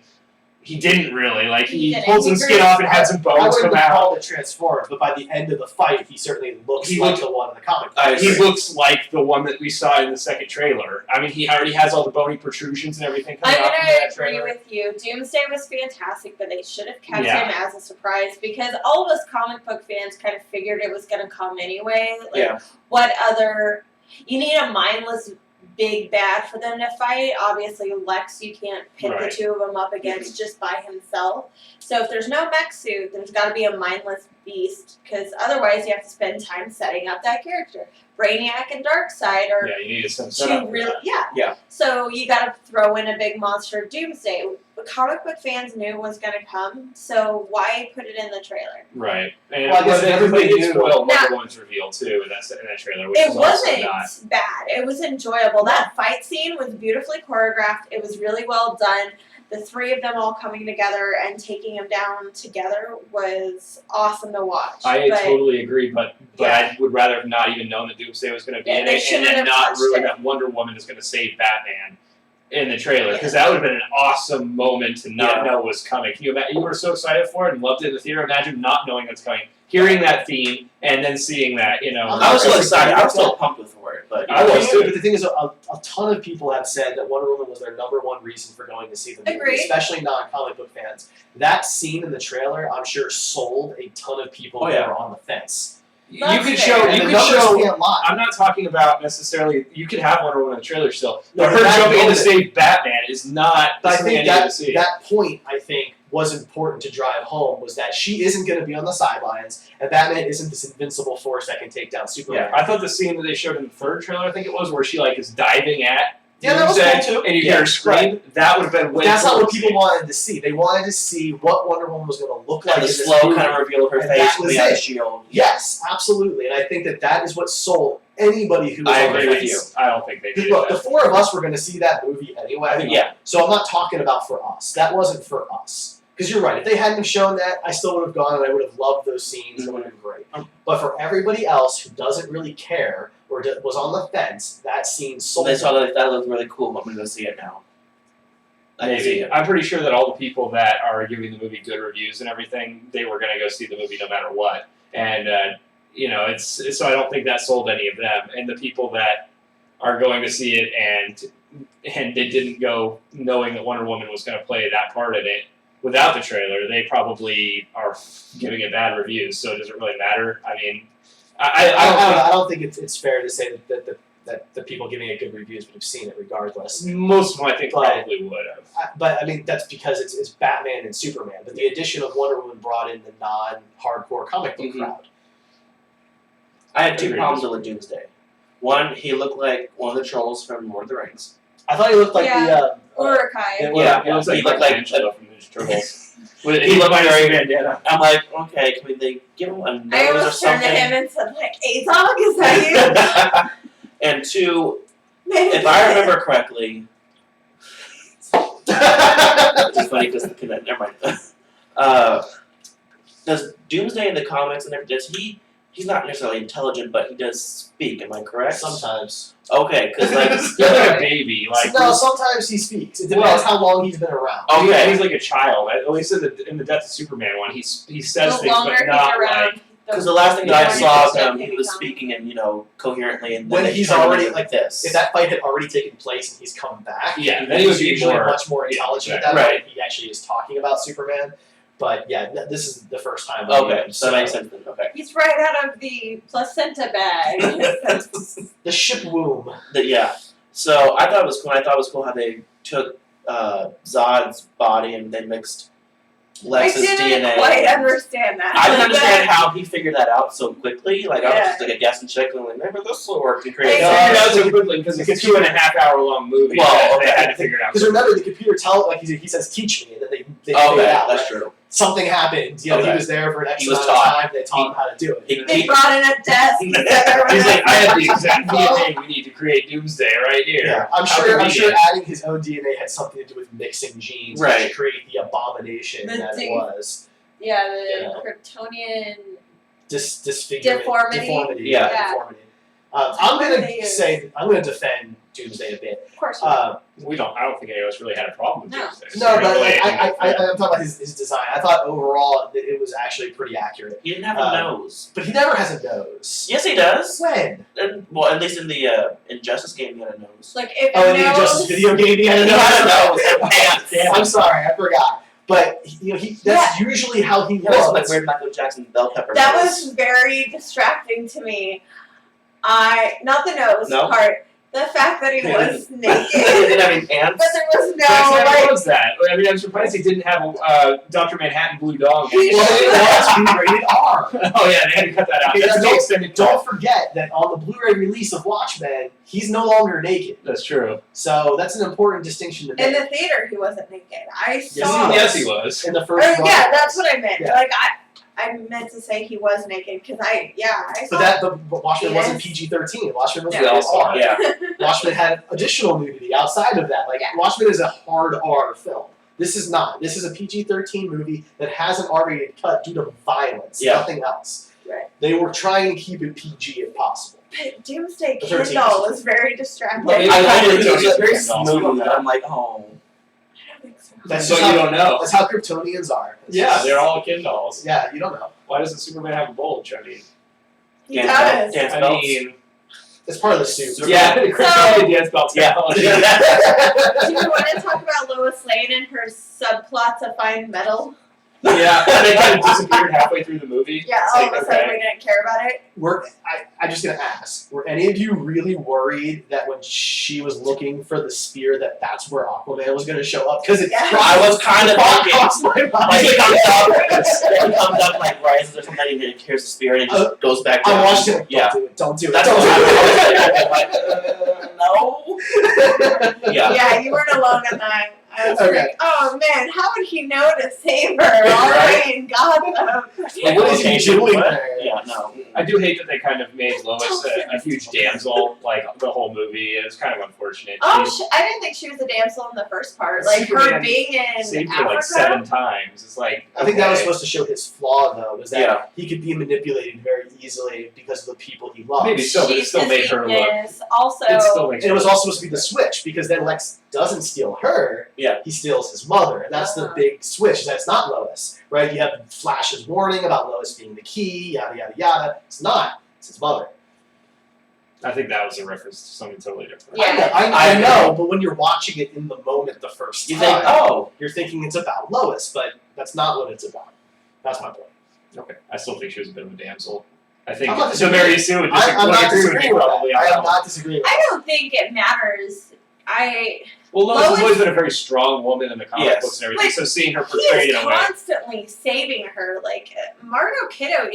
he didn't really He he didn't. pulled some He skin grew- off and had some I bones wouldn't come have out. called it transformed, but by the end of the fight, he certainly looks He like looked- the one in the comic. I He agree. looks like the one that we saw in the second trailer. I mean, he already has all the bony protrusions and everything coming I'm out from gonna that agree trailer. with you. Doomsday was fantastic, but they should have kept Yeah. him as a surprise because all of us comic book fans kind of figured it was gonna come anyway. Like, Yeah. what other? You need a mindless big bad for them to fight. Obviously, Lex, you can't pit Right. the two of them up against just by himself. So if there's no mech suit, there's got to be a mindless beast because otherwise you have to spend time setting up that character. Brainiac and Darkseid are Yeah, you needed some two setup. really, yeah. Yeah. So you got to throw in a big monster of Doomsday. The comic book fans knew it was going to come, so why put it in the trailer? Right. And Well, I guess everybody did knew. spoil Now- Wonder Woman's reveal too in that trailer, which It was also wasn't not. bad. It was enjoyable. That fight scene was beautifully choreographed. It was really well done. The three of them all coming together and taking him down together was awesome to watch. I but totally agree, but Yeah. I would rather have not even known that Doomsday was going to be Yeah, in they it, and shouldn't then have not touched ruin it. that Wonder Woman is going to save Batman in the trailer, because that would have been an awesome moment to not Yeah. know was coming. Can you imagine? You were so excited for it and loved it in the theater. Imagine not knowing that's coming. hearing that theme and then seeing that, I was so excited. I was so pumped for it, but I was too. But the thing is, a ton of people have said that Wonder Woman was their number one reason for going to see the movie, Agreed. especially non-comic book fans. That scene in the trailer, I'm sure, sold a ton of people Oh, who yeah. were on the fence. You That's could fair. show. And You the could numbers show. can't lie. I'm not talking about necessarily. You could have Wonder Woman in the trailer still, No, but but her that jumping in to moment- save Batman is not But I something think I need that to see. that point, I think, was important to drive home, was that she isn't going to be on the sidelines, and Batman isn't this invincible force that can take down Superman. Yeah, I thought the scene that they showed in the third trailer, I think it was, where she is diving at Yeah, that was Doomsday, cool too. and you Yeah, hear her scream. That would have been But way. that's not cooler what to people see. wanted to see. They wanted to see what Wonder Woman was going to look like and in the this slow movie. kind of reveal of her And face that coming was out of it. the shield. Yes, absolutely, and I think that is what sold anybody who was I on the agree with fence. you. I don't think they did Look, the that. four of us were going to see that movie anyway. I think Yeah. So I'm not talking about for us. That wasn't for us. Because you're right. If they hadn't shown that, I still would have gone and I would have loved those scenes. It would have been great. But for everybody else who doesn't really care or was on the fence, that scene sold. They saw that looked really cool. I'm gonna go see it now. I can see Maybe. it. I'm pretty sure that all the people that are giving the movie good reviews and everything, they were going to go see the movie no matter what. And, it's so I don't think that sold any of them. And the people that are going to see it and they didn't go knowing that Wonder Woman was going to play that part in it without the trailer, they probably are giving it bad reviews. So does it really matter? I mean, I don't think it's fair to say that the people giving it good reviews would have seen it regardless. most of them I think But- probably would have. But I mean, that's because it's Batman and Superman. But the addition of Wonder Woman brought in the non-hardcore comic book Mhm. crowd. I had two Agreed. problems with Doomsday. One, he looked like one of the trolls from Lord of the Rings. I thought he looked like Yeah. the. Urukai. Yeah, It looks like he looked Mike like- Angelo from Ninja Turtles. He looked minus very- the bandana. I'm like, okay, can they give him a I nose or almost turned to something? him and said, like, Azog, is that And two, you? Maybe if I remember correctly, which is funny because never mind. Does Doomsday in the comics and everything? He's not necessarily intelligent, but he does speak. Am I correct? Sometimes. Okay, because like He's like a baby. Like No, sometimes he speaks. It depends how long he's been around. Okay. he's like a child. At least in the Death of Superman one, he says The things, longer but he's not around, like. because the last thing that I more saw of interested him, he he was becomes. speaking and coherently, and then When they he's turned him already, into like, this. If that fight had already taken place and he's come back, Yeah, then he would be usually more- much more yeah, intelligent exactly. at that Right. point. He actually is talking about Superman. But yeah, this is the first time. I meet Okay, him, so that makes sense then. Okay. He's right out of the placenta bag. The ship womb. Yeah. So I thought it was cool. I thought it was cool how they took Zod's body and they mixed I Lex's didn't DNA. quite understand that. I didn't understand how he figured that out so quickly. Like I was Yeah. just like a guess and check, and like maybe this will work to I create. No, Figured no, out so so quickly because it's a because 2.5 hour long movie. Well, that they okay. had to figure it out. Because remember, the computer he says, "Teach me," and then they fade Okay, out. that's right? true. Something happened. You know, Okay. he was there for an X He was amount of taught. time. They taught him how to do it. He, They he, brought in a desk. He's He's like, I have the exact DNA we need to create Doomsday right here. Yeah, I'm How sure. I'm sure convenient. adding his own DNA had something to do with mixing genes Right. to create the abomination The that it dude. was. Yeah, the Yeah. Kryptonian. Disfigurement, Deformity. Yeah. deformity. I'm What do they gonna use? say I'm gonna defend Doomsday a bit. Of course. Uh, I don't think any of us really had a problem with No. Doomsday. no, but Really, I'm talking about his design. I thought overall that it was actually pretty accurate. he didn't have a Uh, nose. But he never has a nose. Yes, he does. When? And, well, at least in the Injustice game, he had a nose. Like, if Oh, in the knows- Injustice video game, he had a He nose. had a nose and pants. I'm sorry, I forgot. But that's usually how he He has like was. weird Michael Jackson bell pepper. That nose. was very distracting to me. Not the nose No? part, the fact that he was he naked, didn't have any pants. but there was no How like. was that? I mean, I'm surprised he didn't have a Dr. Manhattan Blue Dog. He Well, it was rated R. Oh yeah, they had to cut that out. Okay, That's the don't- extended Don't forget that on the Blu-ray release of Watchmen, he's no longer naked. That's true. So that's an important distinction to In make. the theater, he wasn't naked. I Yes, saw. he was. Yes, he was. In the first run. Yeah, that's what I meant. Yeah. Like I meant to say he was naked because I saw. But Watchmen wasn't Yes. PG-13. Watchmen was No. rated R. Yeah. Watchmen had additional nudity outside of that. Like Yeah. Watchmen is a hard R film. This is not. This is a PG-13 movie that has an R-rated cut due to violence. Yeah. Nothing else. Right. They were trying to keep it PG if possible. But Doomsday The 13th. Kindle was very distracting. Like, Maybe I that's liked it. what It was it very is. smooth. I'm like, oh. I don't think so. That's So just you how, don't know. that's how Kryptonians are. It's Yeah, just- they're all Ken dolls. Yeah, you don't know. Why doesn't Superman have a bulge? I mean, He does. Dance I belts. mean, It's part of the suit. yeah, Kryptonian dance belt Yeah. technology. Do you want to talk about Lois Lane and her subplot to find metal? Yeah, they kind of disappeared halfway through the movie. Yeah, It's all like, of a sudden okay. we didn't care about it. I'm just gonna ask: were any of you really worried that when she was looking for the spear, that's where Aquaman was gonna show up? Because it Yeah. I was kind of thinking. crossed my Like mind. he comes up, he comes up like rises or something, and he hears the spear, and he just goes back down. I watched it. Like, Yeah. Don't do it. That's Don't what do happened. No. Yeah. Yeah, you weren't alone in that. I was Okay. like, oh man, how would he know to save her already in Gotham? Like, what is he doing What? there? Yeah, no. I do hate that they kind of made Lois a huge damsel, like the whole movie. It was kind of unfortunate. Oh, She I didn't think she was a damsel in the first part. Like her Superman being in saved her Africa. like 7 times. It's like I think that was okay. supposed to show his flaw, though, was that Yeah. he could be manipulated very easily because of the people he loves. Maybe so, but it She's still his made her look. weakness. Also, It still makes And it was her also supposed to be the switch, because then Lex doesn't steal her. Yeah. He steals his mother, and that's the big switch. Is that it's not Lois, right? You have Flash's warning about Lois being the key, yada yada yada. It's not. It's his mother. I think that was a reference to something totally different. Yeah. I know, but when you're watching it in the moment the first You time, think, oh, you're thinking it's about Lois, but that's not what it's about. That's my point. Okay. I still think she was a bit of a damsel. I think I'm not so. Mary Sue would I'm not agree with me disagreeing with probably that. on I that am one. not disagreeing with I that. don't think it matters. Well, Lois has Lois- always been a very strong woman in the comic Yes. books and everything. Like, So seeing her He portrayed is in a way. constantly saving her. Like Margot Kidder,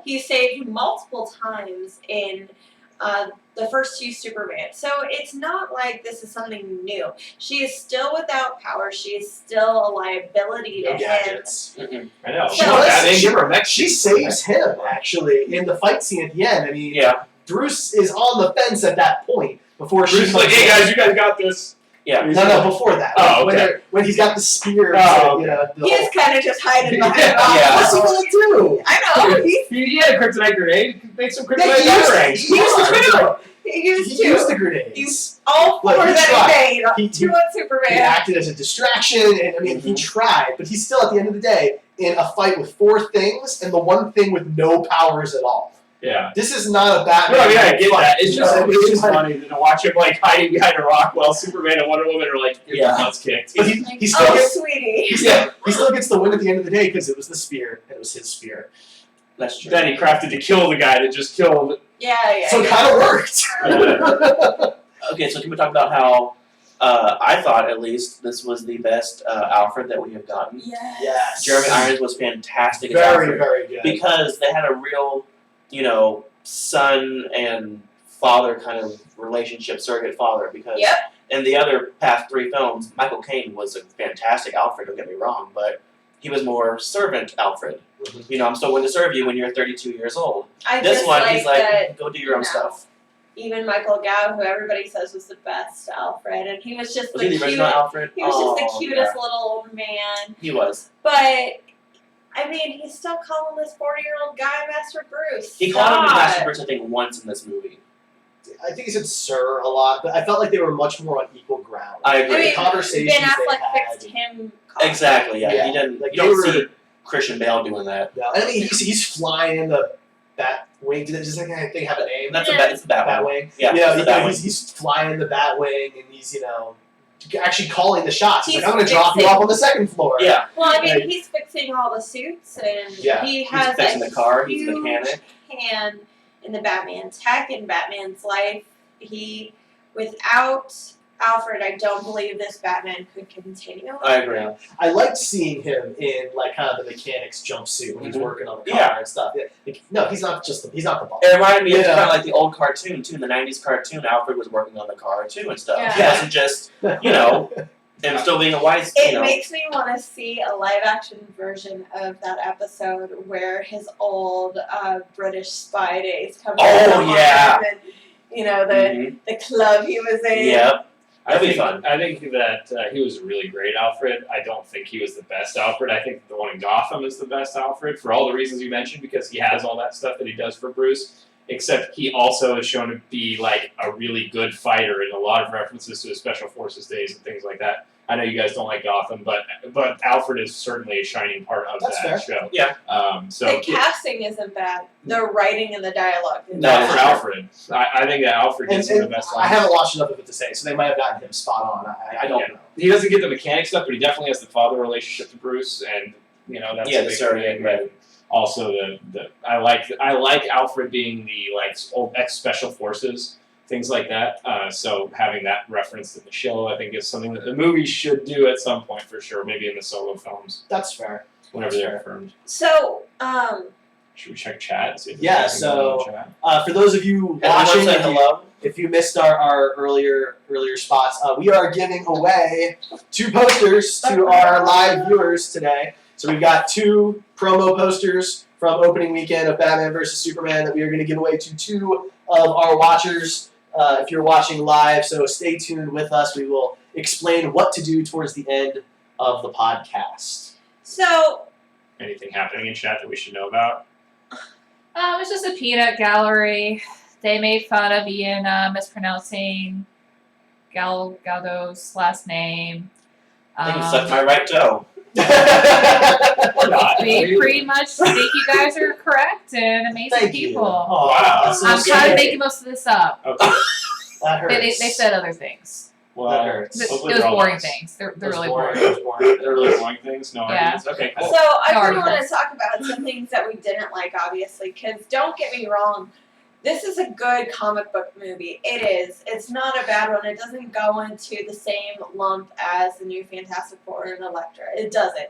he saved multiple times in the first 2 Superman. So it's not like this is something new. She is still without power. She is still a liability to No him. gadgets. mm-mm. I know. So Batman, she- give her a mech She suit. saves him, actually, in the fight scene at the end. I mean, Yeah. Bruce is on the fence at that point before Bruce is like, hey guys, you guys got this. Yeah. No, before that. Oh, When okay. when he's got the spear, Oh, you know, the He's kind of just hiding behind Yeah. rocks. Yeah. What's he gonna do? I know. He had a kryptonite grenade. Make some They kryptonite used- batarangs. he used the grenade. He used He two. used the grenades. Used all 4 Look, he that tried. he made. He- 2 on He Superman. acted as a distraction, and I mean, he Mhm. tried, but he's still, at the end of the day, in a fight with 4 things, and the one thing with no powers at all. Yeah. This is not a Batman. No, yeah, I get fight, that. It's you just, know? it's just funny to watch him like hiding behind a rock while Superman and Wonder Woman are like, your Yeah. nuts kicked. But he still Oh, gets, sweetie. he still gets the win at the end of the day because it was the spear, and it was his spear. That's true. Then he crafted to kill the guy that just killed. Yeah. So it kind of worked. Okay, so can we talk about how I thought, at least, this was the best Alfred that we have gotten? Yes. Yes. Jeremy Irons was fantastic as Very, Alfred. very good. Because they had a real, son and father kind of relationship, surrogate father. Because Yep. in the other past 3 films, Michael Caine was a fantastic Alfred, don't get me wrong, but he was more servant Alfred. Mhm. I'm still willing to serve you when you're 32 years old. I This just one, like he's like, that. go do your own you know, stuff. Even Michael Gow, who everybody says was the best Alfred, and he was just Was the he the original cutest. Alfred? He was just the Oh, cutest yeah. little old man. He was. But I mean, he's still calling this 40-year-old guy Master Bruce. He called him Stop. Master Bruce, I think, once in this movie. I think he said "sir" a lot, but I felt like they were much more on equal ground. I I agree. mean, conversations Ben they Affleck had. fixed him. calling Exactly, yeah. Yeah. He didn't. Like, You don't they were- see Christian Bale doing that. No, I mean, he's flying in the Batwing. Does that thing have a name? That's Yeah. it's the Batman. Batwing. Yeah, You know, it's the Batwing. he's flying in the Batwing, and he's actually calling the shots. He's He's like, I'm going to drop you fixing- off on the 2nd floor. Yeah, Well, I mean, Like- he's fixing all the suits, and Yeah. he he's has fixing a the car. He's a huge mechanic. hand in the Batman tech in Batman's life. Without Alfred, I don't believe this Batman could continue. I agree. Yeah. I liked seeing him in kind of the mechanic's jumpsuit when he's Mhm. working on the car Yeah. and stuff. Yeah. Like, no, he's not the boss. It reminded me of Yeah. kind of like the old cartoon too. In the '90s cartoon, Alfred was working on the car too and stuff. He Yeah. wasn't just him still being a wise. It makes me want to see a live action version of that episode where his old British spy days come Oh, back. yeah. And, Mhm. the club he was in. Yep. I That'd be think, fun. I think that he was a really great Alfred. I don't think he was the best Alfred. I think the one in Gotham is the best Alfred for all the reasons you mentioned, because he has all that stuff that he does for Bruce. Except he also is shown to be like a really good fighter, and a lot of references to his special forces days and things like that. I know you guys don't like Gotham, but Alfred is certainly a shining part of That's that show. Yeah. So The casting isn't bad. The writing and the dialogue. Is no, bad. for Alfred, I think that Alfred And, gets some of and the best I lines. haven't watched enough of it to say, so they might have gotten him spot on. I don't Yeah. know. He doesn't get the mechanic stuff, but he definitely has the father relationship to Bruce, and that's Yeah, a the big surrogate, thing. right. And also the I like Alfred being the old ex special forces, things like that. So having that reference in the show, I think, is something that the movie should do at some point for sure. Maybe in the solo films That's fair. whenever they're confirmed. So, Should we check chat? And see if there's Yeah, anything going on in so- chat? For those of you Everyone watching, say hello. if you missed our earlier spots, we are giving away 2 posters to our live viewers today. So we've got 2 promo posters from opening weekend of Batman vs Superman that we are going to give away to 2 of our watchers if you're watching live. So stay tuned with us. We will explain what to do towards the end of the podcast. so Anything happening in chat that we should know about? It's just a peanut gallery. They made fun of Ian mispronouncing Galdo's last name. I think you sucked my right toe. We pretty much think you guys are correct and amazing Thank you. people. Oh, Wow. that's so I'm kind of sweet. making most of this up. Okay. That hurts. They said other things. Well, That hurts. It hopefully was they're all boring nice. things. They're Those really boring. boring. Those boring. They're really boring things. No Yeah. ideas. Okay, cool. So I No do want to arguments. talk about some things that we didn't like, obviously, because don't get me wrong, this is a good comic book movie. It is. It's not a bad one. It doesn't go into the same lump as the new Fantastic Four and Elektra. It doesn't.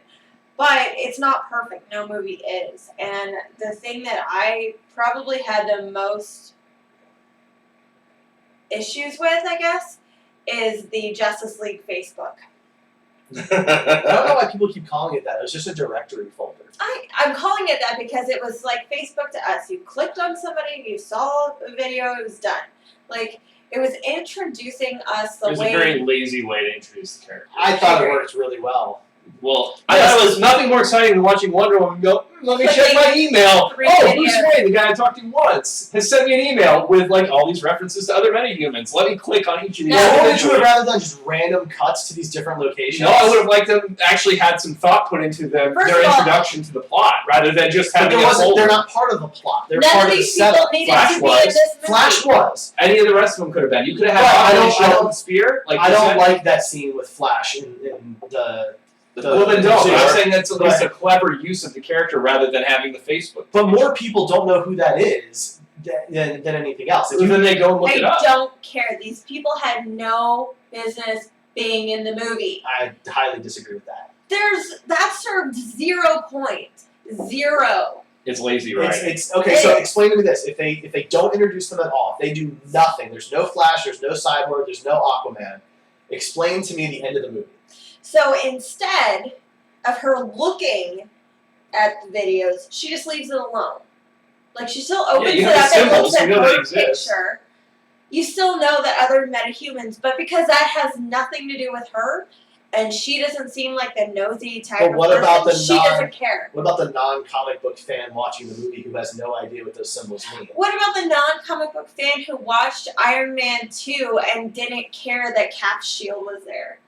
But it's not perfect. No movie is. And the thing that I probably had the most issues with, I guess, is the Justice League Facebook. I don't know why people keep calling it that. It was just a directory folder. I'm calling it that because it was like Facebook to us. You clicked on somebody, you saw a video, it was done. Like, it was introducing us the It was way. a very lazy way to introduce the character. I thought it worked really well. Well, I thought it was nothing more exciting than watching Wonder Woman go, let me check Clicking my email. three Oh, videos. Bruce Wayne, the guy I talked to once, has sent me an email with all these references to other metahumans. Let me click on each of these. No. What would you have individually. rather than just random cuts to these different locations? No, I would have liked them actually had some thought put into them First their of all- introduction to the plot, rather than just But having there a wasn't. whole. They're not part of the plot. They're None part of of the these people setup. needed Flash to be was. in this movie. Flash was. Any of the rest of them could have been. You could have But I had don't- Aquaman I show up don't- with Spear. I don't you said. like that scene with Flash in the. Well, then don't. Sure. I'm saying that's at least a clever use of the character rather than having the Facebook. But more people don't know who that is than anything else. If So you, then they go and look I it up. don't care. These people had no business being in the movie. I highly disagree with that. That served 0 point. 0. It's lazy writing. It's okay. So explain to me this: if they don't introduce them at all, if they do nothing, there's no Flash, there's no Cyborg, there's no Aquaman. Explain to me the end of the movie. So instead of her looking at the videos, she just leaves it alone. Like, she still opens you it have up the and looks symbols, at you know they her exist. picture. You still know that other metahumans, but because that has nothing to do with her, and she doesn't seem like the nosy type But of what person, about the she doesn't care. What about the non-comic book fan watching the movie who has no idea what those symbols mean? What about the non-comic book fan who watched Iron Man 2 and didn't care that Cap's shield was there?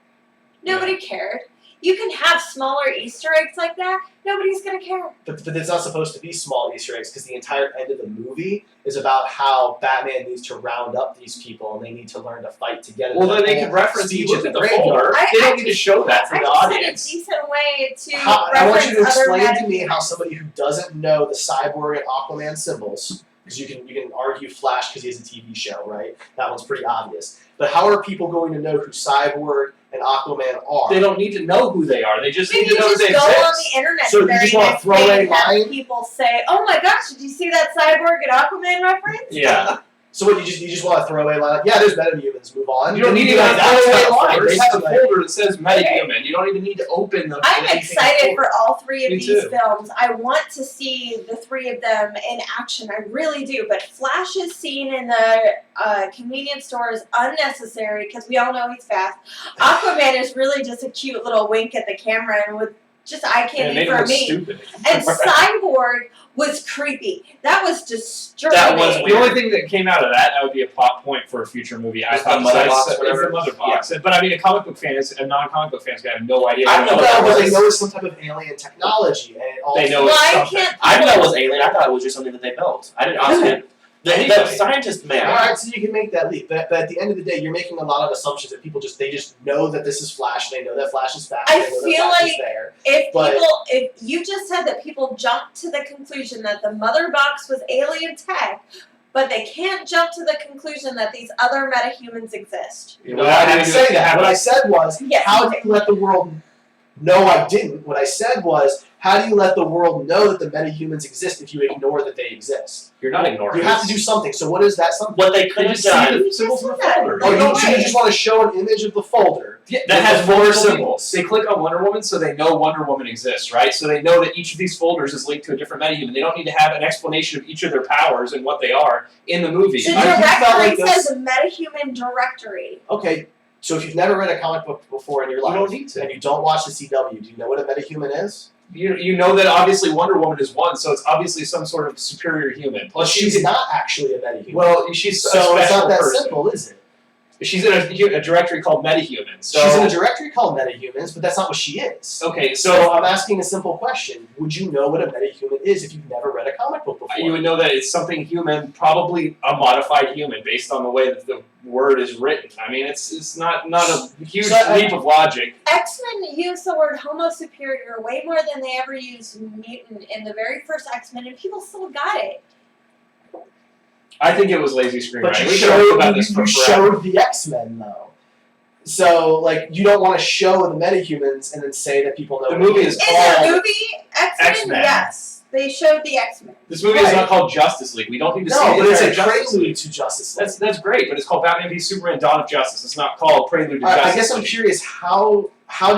Nobody cared. You can have smaller Easter eggs like that. Nobody's gonna care. But it's not supposed to be small Easter eggs because the entire end of the movie is about how Batman needs to round up these people and they need to learn to fight together. Well, then That they whole could reference. speech You look at at the graveyard. folder. I- They I don't need to show that for I the just said audience. a decent way to I want you to reference other explain to me metahumans. how somebody who doesn't know the Cyborg and Aquaman symbols, because you can argue Flash because he has a TV show, right? That one's pretty obvious. But how are people going to know who Cyborg and Aquaman are? They don't need to know who they are. They just Maybe need to you know just they go exist. on the internet So the you very just wanna next throw day a and have line? people say, "Oh my gosh, did you see that Cyborg and Aquaman reference?" Yeah. So what, you just want to throw away line? Yeah, there's metahumans. Move on. You don't need to be like, throw "That's away not line. They first." have a Like, folder that says metahuman. You don't even need to open the. I'm anything excited folder. for all 3 of Me these too. films. I want to see the 3 of them in action. I really do. But Flash's scene in the convenience store is unnecessary because we all know he's fast. Aquaman is really just a cute little wink at the camera and with just eye And it candy made him for look me. stupid. And Cyborg was creepy. That was disturbing. That was The weird. only thing that came out of that would be a plot point for a future movie. I Just thought the mother besides- box, it's whatever. the mother box. But I mean, a comic book fan is a non-comic book fan is gonna have no idea. I know what that No, that but they was. know it's some type of alien technology, and it also They know Why it's something. can't I didn't know it people- was alien. I thought it was just something that they built. I didn't Yeah. honestly. The Anybody. scientist man. All right, so you can make that leap, but at the end of the day, you're making a lot of assumptions that people just know that this is Flash, they know that Flash is fast, I they know that feel Flash is like- there. If But- if you just said that people jumped to the conclusion that the mother box was alien tech, but they can't jump to the conclusion that these other metahumans exist. You No, know, I how didn't do you say that. have What a- I said was, Yes, how you do did. you let the world? No, I didn't. What I said was, how do you let the world know that the metahumans exist if you ignore that they exist? You're not ignoring. You have to do something. So what is that something? What they They could have just see done. the symbols in the You just said folder. that. Oh, No you, so you way. just want to show an image of the folder Yeah, that has multiple more people. symbols. They click on Wonder Woman, so they know Wonder Woman exists, right? So they know that each of these folders is linked to a different metahuman. They don't need to have an explanation of each of their powers and what they are in the movie. The I just felt directory like this- says a metahuman directory. Okay, so if you've never read a comic book before in your You life, don't need to. and you don't watch the CW, do you know what a metahuman is? You know that obviously Wonder Woman is one, so it's obviously some sort of superior human. Plus, She's not actually a metahuman. well, she's a so special it's not that person. simple, is it? She's in a directory called Metahuman. So She's in a directory called metahumans, but that's not what she is. okay, So I'm asking a simple question: would you know what a metahuman is if you've never read a comic book before? you would know that it's something human, probably a modified human, based on the way that the word is written. I mean, it's not a huge So I- leap of logic. X-Men use the word Homo superior way more than they ever used mutant in the very first X-Men, and people still got it. I think it was lazy But screenwriting. you We could talk showed, about this for you forever. showed the X-Men though. So like you don't want to show the metahumans and then say that people know The what movie it is In called the movie X-Men, X-Men. yes, they showed the X-Men. This movie is Right. not called Justice League. We don't need to see No, the but it's entire a Justice prelude League. to Justice League. That's great, but it's called Batman v Superman: Dawn of Justice. It's not called Prelude to I Justice guess I'm League. curious how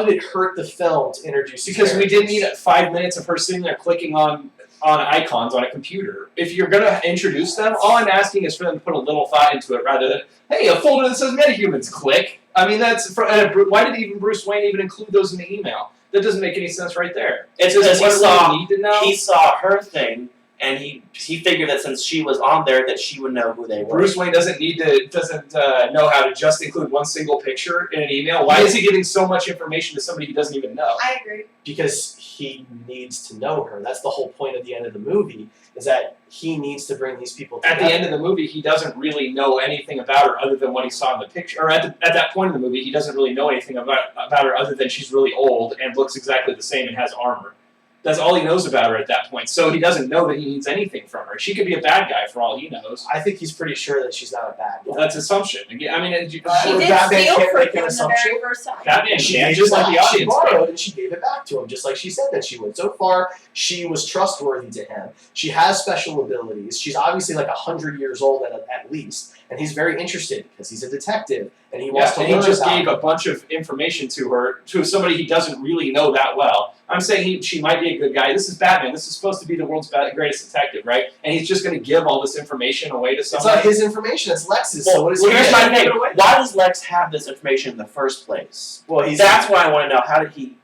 did it hurt the film to introduce these Because we didn't need characters? 5 minutes of her sitting there clicking on icons on a computer. If you're gonna introduce them, all I'm asking is for them to put a little thought into it, rather than hey, a folder that says metahumans, click. I mean, that's why did even Bruce Wayne even include those in the email? That doesn't make any sense right there. It's Does because he what do we saw need to know? he saw her thing, and he figured that since she was on there, that she would know who they were. Bruce Wayne doesn't know how to just include one single picture in an email. Why is he giving so much information to somebody he doesn't even know? I agree. Because he needs to know her. That's the whole point of the end of the movie, is that he needs to bring these people At together. the end of the movie, he doesn't really know anything about her other than what he saw in the picture. Or at that point in the movie, he doesn't really know anything about her other than she's really old and looks exactly the same and has armor. That's all he knows about her at that point. So he doesn't know that he needs anything from her. She could be a bad guy for all he knows. I think he's pretty sure that she's not a bad Well, guy. that's assumption. Again, I mean, She Or did Batman steal can't from make an him the assumption. very first time. Batman She can't, gave just it like back. the She audience borrowed did. and she gave it back to him, just like she said that she would. So far, she was trustworthy to him. She has special abilities. She's obviously like 100 years old at least, and he's very interested because he's a detective and he wants to and he learn just about gave her. a bunch of information to her, to somebody he doesn't really know that well. I'm saying she might be a good guy. This is Batman. This is supposed to be the world's greatest detective, right? And he's just going to give all this information away to It's somebody. not his information. It's Lex's. Well, so what is well, he here's gonna my do? thing. Why does Lex have this information in the first place? Well, he's That's what I want to know. How did he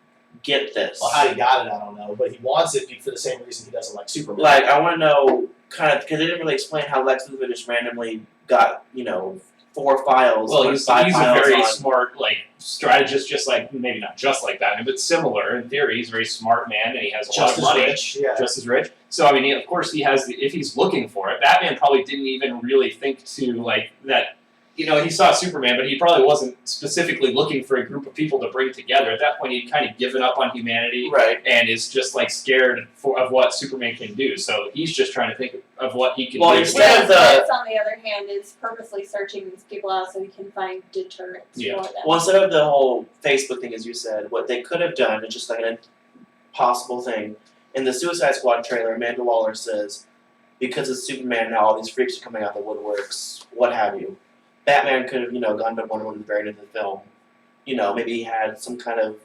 get this? well, how he got it, I don't know, but he wants it for the same reason he doesn't like Superman. Like, I want to know, kind of, because they didn't really explain how Lex Luthor just randomly got, 4 files. Well, or he's 5 a files very on. smart, strategist, just like, maybe not just like Batman, but similar in theory. He's a very smart man and he has a lot just of as money. rich, yeah. Just as rich. So, I mean, of course he has if he's looking for it. Batman probably didn't even really think to, that, he saw Superman, but he probably wasn't specifically looking for a group of people to bring together. At that point, he'd kind of given up on humanity Right. and is just, scared of what Superman can do. So he's just trying to think of what he can Well, do. instead Will of the- Smith, on the other hand, is purposely searching these people out so he can find deterrents Yeah. for them. Well, instead of the whole Facebook thing, as you said, what they could have done, is just like an impossible thing. In the Suicide Squad trailer, Amanda Waller says, because it's Superman now, all these freaks are coming out the woodworks, what have you. Batman could have, gone to Wonder Woman at the very end of the film. Maybe he had some kind of,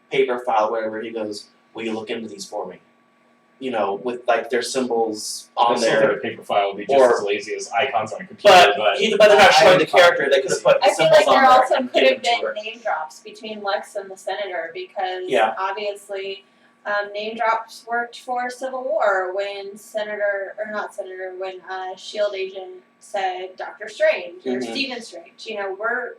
paper file wherever he goes, will you look into these for me? with like their symbols I on still think there. a paper file would be just Or- as lazy as icons on a computer, But they're not showing the character. They could have put the I feel symbols like on there there also and could given have to been her. name drops between Lex and the Senator because Yeah. obviously name drops worked for Civil War when when Shield agent said Doctor Strange or Mhm. Stephen Strange. We're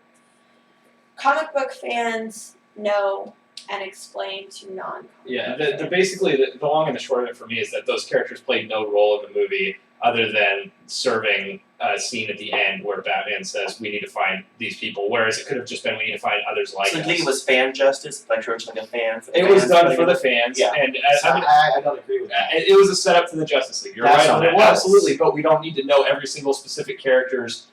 comic book fans know and explain to non. yeah, basically the long and the short of it for me is that those characters played no role in the movie other than serving a scene at the end where Batman says we need to find these people, whereas it could have just been we need to find others like So you us. think it was fan justice, like Church like a fan? For the It was fans done putting for it- the fans, Yeah. and So I mean, I don't agree with that. it was a setup to the Justice League. You're That's right on what it that, was. absolutely. But we don't need to know every single specific character's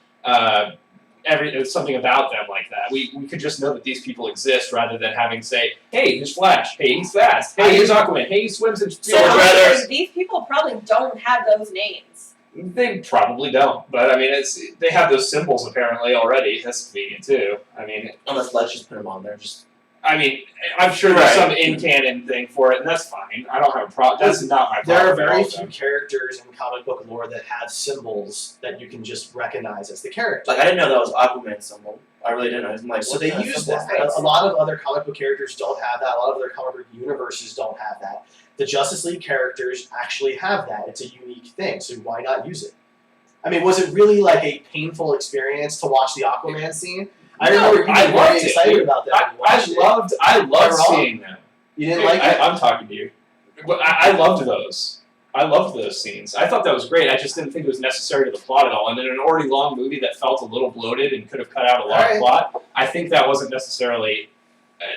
something about them like that. We could just know that these people exist rather than having say, hey, here's Flash, hey, he's fast, hey, here's Aquaman, hey, he swims in So fields. honestly, these people probably don't have those names. They probably don't, but I mean, they have those symbols apparently already. That's convenient too. I mean, Unless let's just put them on there. I'm sure there's Right. some in-canon thing for it, and that's fine. I don't have a problem. That's not my problem. There are at very all, few though. characters in comic book lore that have symbols that you can just recognize as the character. Like I didn't know that was Aquaman's symbol. I really didn't. I was like, So what they kind of use symbol is that. this? A lot of other comic book characters don't have that. A lot of other comic book universes don't have that. The Justice League characters actually have that. It's a unique thing, so why not use it? I mean, was it really like a painful experience to watch the Aquaman scene? I No, remember you I were loved very it. excited about that. when you watched it. I Am I loved wrong? seeing them. You didn't like it? I'm talking to you. But I loved those. I loved those scenes. I thought that was great. I just didn't think it was necessary to the plot at all. And in an already long movie that felt a little bloated and could have cut out a lot of plot, I think that wasn't necessarily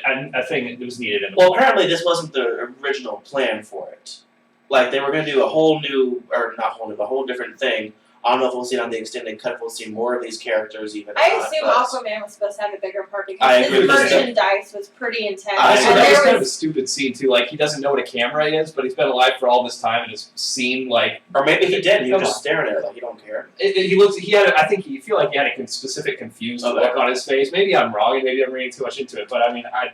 a thing that was needed in the Well, plot. apparently this wasn't the original plan for it. Like they were going to do a whole new, or not whole new, but a whole different thing. I don't know if we'll see it on the extended cut. If we'll see more of these characters even. or I not, assume but- Aquaman was supposed to have a bigger part I because agree his with you. merchandise was pretty intense. I Also, agree. and that was there kind of a was stupid scene too. Like he doesn't know what a camera is, but he's been alive for all this time and has seen like Or maybe he did. He was Come just staring at it like he don't care. he looked. He had. I think he feel like he had a specific confused Okay. look on his face. Maybe I'm wrong, and maybe I'm reading too much into it. But I mean, I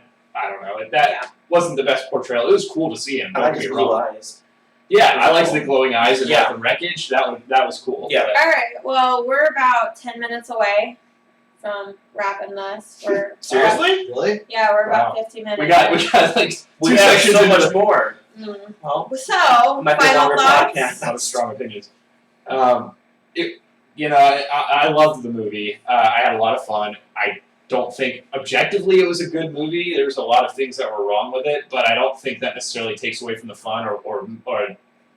don't know. That Yeah. wasn't the best portrayal. It was cool to see him. I Don't like get his me blue wrong. eyes. Yeah, I It was liked cool. the glowing eyes and Yeah. like, the wreckage. That was cool. Yeah. But- Alright, well, we're about 10 minutes away from wrapping this. We're Seriously? Really? Yeah, we're about Wow. 50 minutes. we got like We two have sections so into much the- more. Mm. Well, So, Might be a final longer thoughts? podcast. A lot of strong opinions. I loved the movie. I had a lot of fun. I don't think objectively it was a good movie. There's a lot of things that were wrong with it, but I don't think that necessarily takes away from the fun or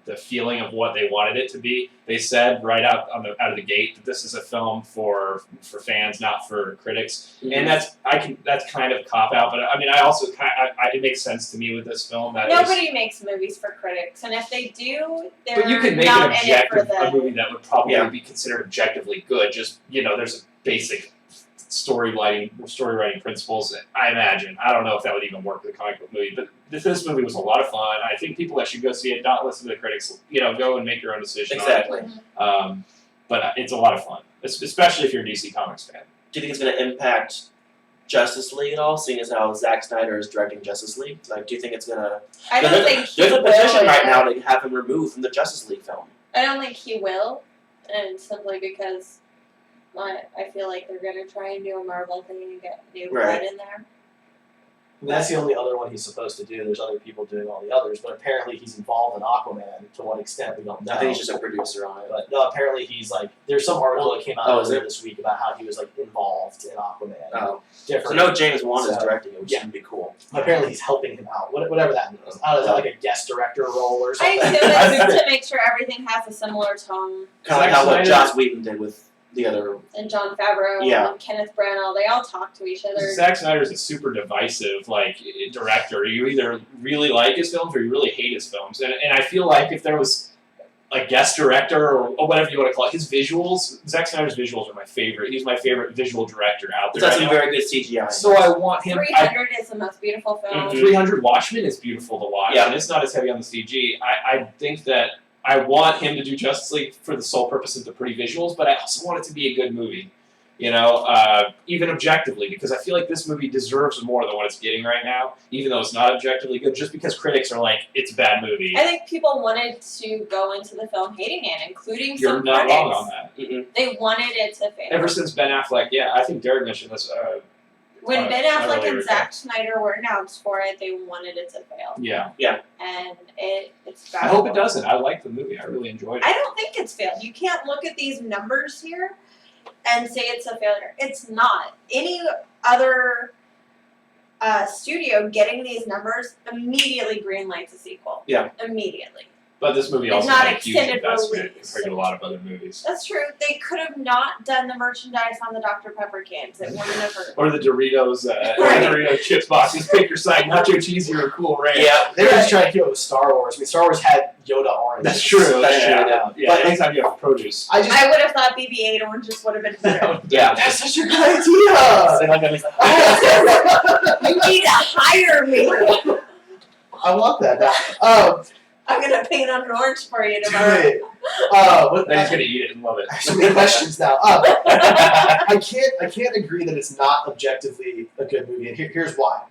the feeling of what they wanted it to be. They said right out of the gate that this is a film for fans, not for critics, and that's kind of cop out. But I mean, I also it makes sense to me with this film that Nobody makes movies for critics, and if they do, they're but you could make not an in it for objective the. a movie that would probably Yeah. be considered objectively good. Just there's a basic story writing principles. I imagine. I don't know if that would even work with a comic book movie, but this movie was a lot of fun. I think people that should go see it, not listen to the critics. Go and make your own decision. exactly. On it. But it's a lot of fun, especially if you're a DC Comics fan. Do you think it's going to impact Justice League at all, seeing as how Zack Snyder is directing Justice League? Like, do you think it's going to... I don't think he There's a will. petition right now to have him removed from the Justice League film. I don't think he will, and simply because I feel like they're gonna try and do a Marvel thing and get new Right. blood in there. I mean, that's the only other one he's supposed to do. There's other people doing all the others, but apparently he's involved in Aquaman. To what extent, we don't know. I think he's just a producer on it. But no, apparently he's like. There's some article that came out is earlier there? this week about how he was like involved in Aquaman. So Different. no James Wan is So, directing it, which yeah. would be cool. Apparently he's helping him out. Whatever that means. I don't know. Is that like a guest director role or I something? assume I it's think to make sure everything has a similar tone. Kind of like Zack how what Snyder- Joss Whedon did with the other... And Jon Favreau Yeah. and Kenneth Branagh, they all talk to each other. Zack Snyder's a super divisive director. You either really like his films or you really hate his films. And I feel like if there was a guest director or whatever you want to call it, his visuals, Zack Snyder's visuals are my favorite. He's my favorite visual director out It's there. got right some now. very good CGI. So I want him. 300 is the most beautiful film. Mhm. 300 Watchmen is beautiful to watch, Yeah. and it's not as heavy on the CG. I think that I want him to do Justice League for the sole purpose of the pretty visuals, but I also want it to be a good movie. Even objectively, because I feel like this movie deserves more than what it's getting right now, even though it's not objectively good, just because critics are like, it's a bad movie. I think people wanted to go into the film hating it, including You're some not critics. wrong on that. They wanted it to fail. Ever since Ben Affleck, I think Derek mentioned this. When Ben not Affleck earlier and Zack Snyder were announced for it, they wanted it to fail, Yeah. and it's bad. I hope it doesn't. I like the movie. I really enjoyed it. I don't think it's failed. You can't look at these numbers here and say it's a failure. It's not. Any other studio getting these numbers immediately greenlights a sequel. Yeah. Immediately. But this movie It's also not had a huge extended investment release. compared to a lot of other movies. That's true. They could have not done the merchandise on the Dr. Pepper cans. It wouldn't have hurt. Or the Doritos, Right. Dorito chips boxes. Pick your side, nacho cheesy or Cool Ranch. Yeah, They were just trying to keep up with Star Wars. I mean, Star Wars had Yoda oranges. That's true. That's true, Yeah. But- Anytime you have produce. I just I would have thought BB-8 oranges would have been better. yeah. that's such a good idea. They're not gonna be- You need to hire me. I want that. I'm gonna paint on an orange for you Do tomorrow. it. Then he's gonna eat it and love it. I have so many questions now. I can't agree that it's not objectively a good movie, and here's why.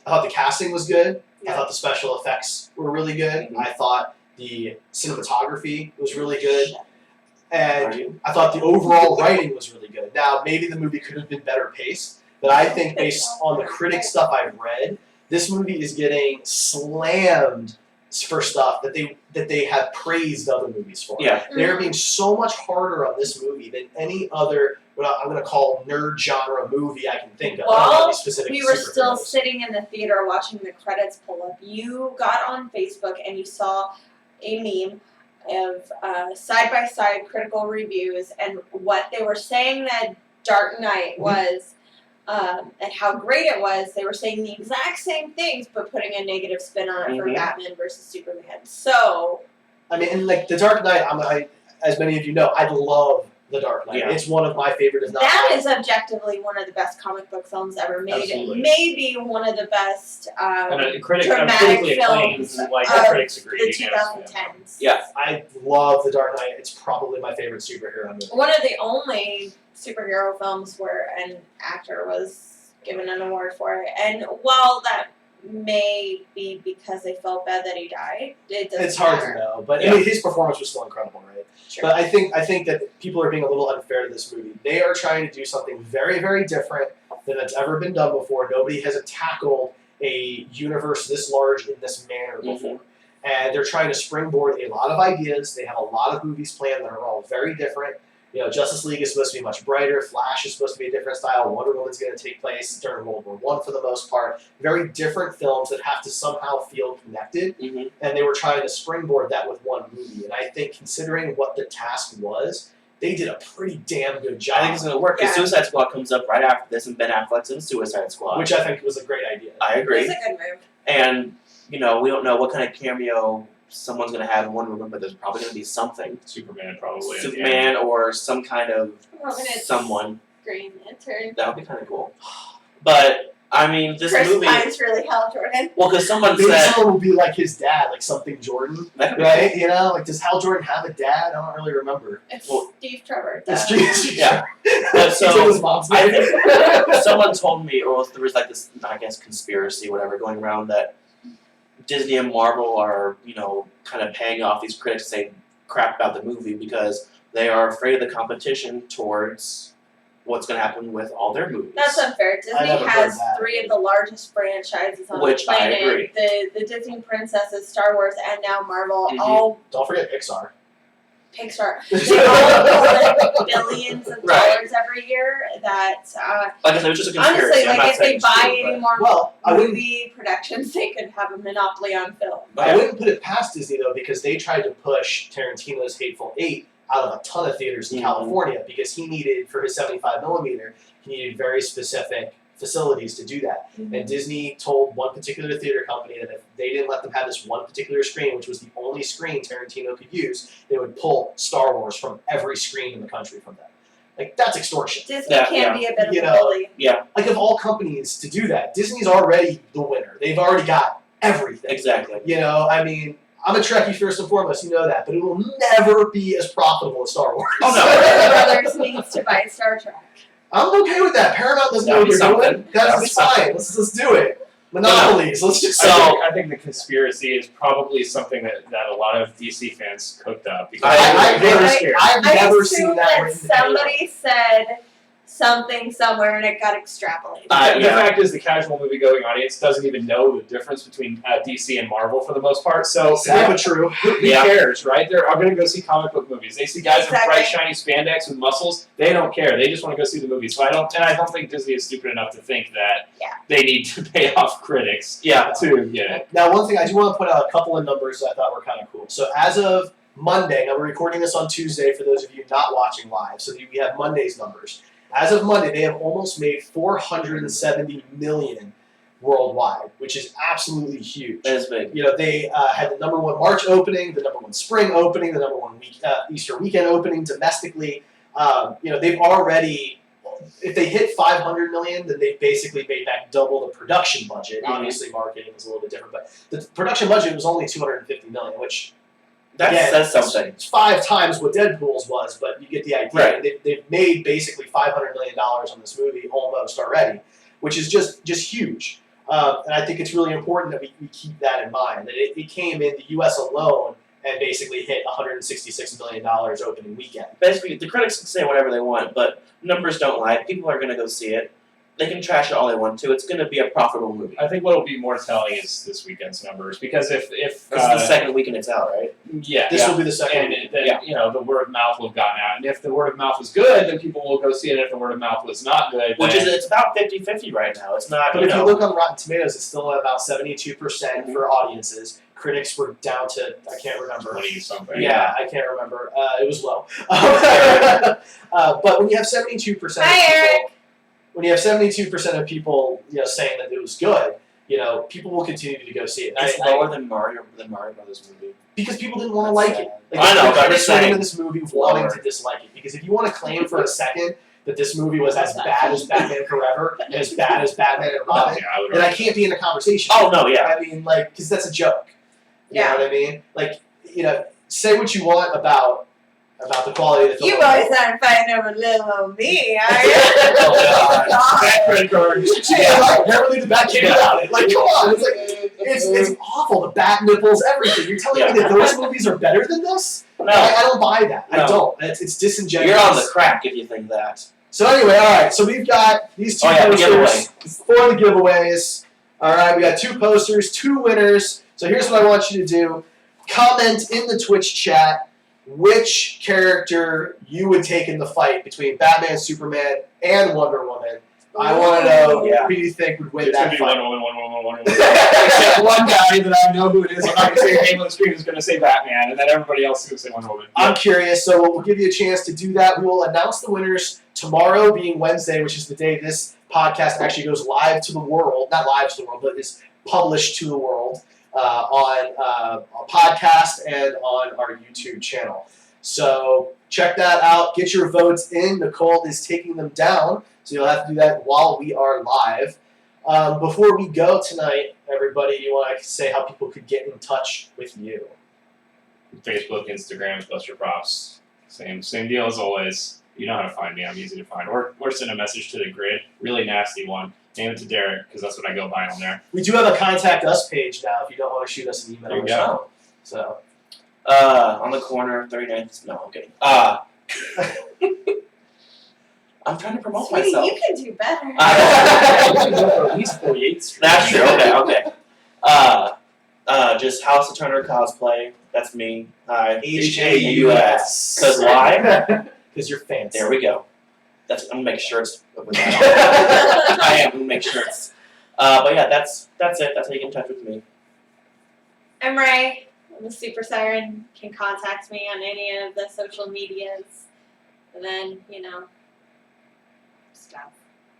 I thought the casting was good. I thought the special effects were really good. Mhm. I thought the cinematography was really good, Are and you? I thought the overall writing was really good. Now, maybe the movie could have been better paced, but I think based on the critic stuff I've read, this movie is getting slammed for stuff that they have praised other movies for. Yeah. They're being so much harder on this movie than any other, what I'm going to call nerd genre movie I can think of. I don't Well, want to be specific We to were still superheroes. sitting in the theater watching the credits pull up. You got on Facebook and you saw a meme of side-by-side critical reviews, and what they were saying that Dark Knight was, and how great it was. They were saying the exact same things, but putting a negative spin on it for Mhm. Batman versus Superman. So, I mean, and like The Dark Knight, as many of you know, I love The Dark Knight. Yeah. It's one of my favorite, if not that is objectively one of the best comic book films ever made. Absolutely. Maybe one of the best And critically dramatic acclaimed, films like of critics agree. the yes, 2010s. Yeah. I love The Dark Knight. It's probably my favorite superhero movie. One of the only superhero films where an actor was given an award for it. And while that may be because they felt bad that he died, it doesn't It's hard matter. to know, but Yeah. I mean, his performance was still incredible, right? Sure. But I think that people are being a little unfair to this movie. They are trying to do something very, very different than it's ever been done before. Nobody has tackled a universe this large in this manner before. And they're trying to springboard a lot of ideas. They have a lot of movies planned that are all very different. You know, Justice League is supposed to be much brighter. Flash is supposed to be a different style. Wonder Woman's going to take place during World War I for the most part. Very different films that have to somehow feel connected. Mhm. And they were trying to springboard that with one movie. And I think, considering what the task was, they did a pretty damn good job. I think it's gonna work because Yeah. Suicide Squad comes up right after this, and Ben Affleck's in Suicide Squad. which I think was a great idea. I agree. It's a good move. And we don't know what kind of cameo someone's gonna have in Wonder Woman, but there's probably gonna be something. Superman probably. at the end. Superman or some kind of Well, and it's someone. Green Lantern. That would be kind of cool. But I mean, this Chris movie. Pine's really Hal Jordan. Well, because someone Maybe said someone will be like his dad, like something Jordan, that could be right? You know, like does Hal Jordan have a dad? I don't really remember. It's Well, Steve Trevor. It's duh. Yeah. But He's so, in his mom's I name. think someone told me, or there was like this, I guess, conspiracy, whatever, going around that Disney and Marvel are, kind of paying off these critics saying crap about the movie because they are afraid of the competition towards what's going to happen with all their movies. That's unfair. Disney never has heard that. 3 of the largest franchises on Which the I planet. agree. The Disney Princesses, Star Wars, and now Marvel Mhm. all Don't forget Pixar. Pixar. They all pull in billions of Right. dollars every year. That Like I said, it was just a conspiracy. honestly, I'm like not if they saying it's buy true, any but- more Well, I wouldn't movie productions, they could have a monopoly on film. I wouldn't put it past Disney though, because they tried to push Tarantino's Hateful Eight out of a ton of theaters in Mhm. California because he needed, for his 75mm, he needed very specific facilities to do that. And Disney told one particular theater company that if they didn't let them have this one particular screen, which was the only screen Tarantino could use, they would pull Star Wars from every screen in the country from them. Like, that's extortion. Disney Yeah, can yeah. be a bit of You a know, bully. Like, of all companies to do that, Disney's already the winner. They've already got everything. Exactly. You know, I mean, I'm a Trekkie first and foremost, you know that, but it will never be as profitable as Star Wars. Oh, no. Warner Brothers needs to buy Star Trek. I'm okay with that. Paramount doesn't know That'd what be they're doing. something. That's That'd be it's fine. Let's do it. Monopolies. Let's just So- I think the conspiracy is probably something that a lot of DC fans cooked up because I- they were I- scared. I've I never assume seen that that written anywhere. somebody said something somewhere and it got extrapolated. The Yeah. fact is, the casual movie-going audience doesn't even know the difference between DC and Marvel for the most part. So Sad but true. who Yeah. cares, right? They're going to go see comic book movies. They see guys Exactly. in bright, shiny spandex with muscles. They don't care. They just want to go see the movie. So I don't think Disney is stupid enough to think that Yeah. they need to pay off critics Yeah. to get it. Now, one thing I do want to point out a couple of numbers that I thought were kind of cool. So as of Monday, now we're recording this on Tuesday for those of you not watching live, so we have Monday's numbers. As of Monday, they have almost made $470 million worldwide, which is absolutely huge. That is big. You know, they had the number one March opening, the number one spring opening, the number one Easter weekend opening domestically. You know, they've already, if they hit 500 million, then they basically made back double the production budget. Mhm. Obviously, marketing is a little bit different, but the production budget was only 250 million, which That's again, that's something. it's 5 times what Deadpool's was, but you get the idea. Right. They've made basically $500 million on this movie almost already, which is just huge. And I think it's really important that we keep that in mind. That it came in the U.S. alone and basically hit $166 million opening weekend. Basically, the critics can say whatever they want, but numbers don't lie. People are going to go see it. They can trash it all they want to. It's going to be a profitable movie. I think what will be more telling is this weekend's numbers because if This is the second weekend it's out, right? yeah, This will be the second. and then you know the word of mouth will have gotten out, and if the word of mouth was good, then people will go see it. And if the word of mouth was not good, Which then is, it's about 50-50 right now. It's not, But you if you know. look on Rotten Tomatoes, it's still at about 72% for audiences. Critics were down to, I can't remember. 20 something. Yeah, I can't remember. It was low. But when you have 72% of Hi, people, Eric. when you have 72% of people, you know, saying that it was good, you know, people will continue to go see it. And It's lower than Mario Brothers movie. because people didn't want to like it. Like, I know, the but I'm critics just went into saying. this movie wanting Lower. to dislike it. Because if you want to claim for a second that this movie was as bad as Batman Forever and as bad as Batman and Robin, Yeah, I would then I argue. can't be in a conversation. Oh, no, yeah. I mean, like, because that's a joke. You Yeah. know what I mean? Like, you know, say what you want about the quality of the You film. boys aren't fighting over little old me, are you? Oh, God. That credit card. Yeah, like, never leave the back came about it. Like, come on. It's like, it's awful. The bat nipples, everything. You're telling me that those movies are better than this? No. I don't buy that. I No. don't. It's disingenuous. You're on the crack if you think that. So anyway, all right. So we've got these two Oh, yeah, the posters for the giveaways. All right, we got 2 posters, 2 winners. So here's what I want you to do: comment in the Twitch chat which character you would take in the fight between Batman, Superman, and Wonder Woman. I want to know Yeah. who you think would win It's gonna that be fight. one. Except one guy that I know who it is. I'm not gonna say your name on the screen. Is gonna say Batman, and then everybody else is gonna say Wonder Woman. I'm curious, so we'll give you a chance to do that. We will announce the winners tomorrow, being Wednesday, which is the day this podcast actually goes live to the world. Not live to the world, but is published to the world on a podcast and on our YouTube channel. So check that out. Get your votes in. Nicole is taking them down, so you'll have to do that while we are live. Before we go tonight, everybody, you want to say how people could get in touch with you? Facebook, Instagram, Buster Props. Same deal as always. You know how to find me. I'm easy to find. Or send a message to the grid. Really nasty one. Name it to Derek because that's what I go by on there. We do have a contact us page now if you don't want to shoot us an email There you or go. something. So On the corner, 39th. No, I'm kidding. I'm trying to promote Sweetie, myself. you can do better. At least 48th Street. That's true. Okay. Just House of Turner cosplay. That's me. HAUS. Because why? Because you're fancy. There we go. I'm gonna make shirts with that. I am gonna make shirts. But yeah, that's it. That's how you get in touch with me. I'm Ray. I'm the Super Siren. Can contact me on any of the social medias. And then, you know, stuff.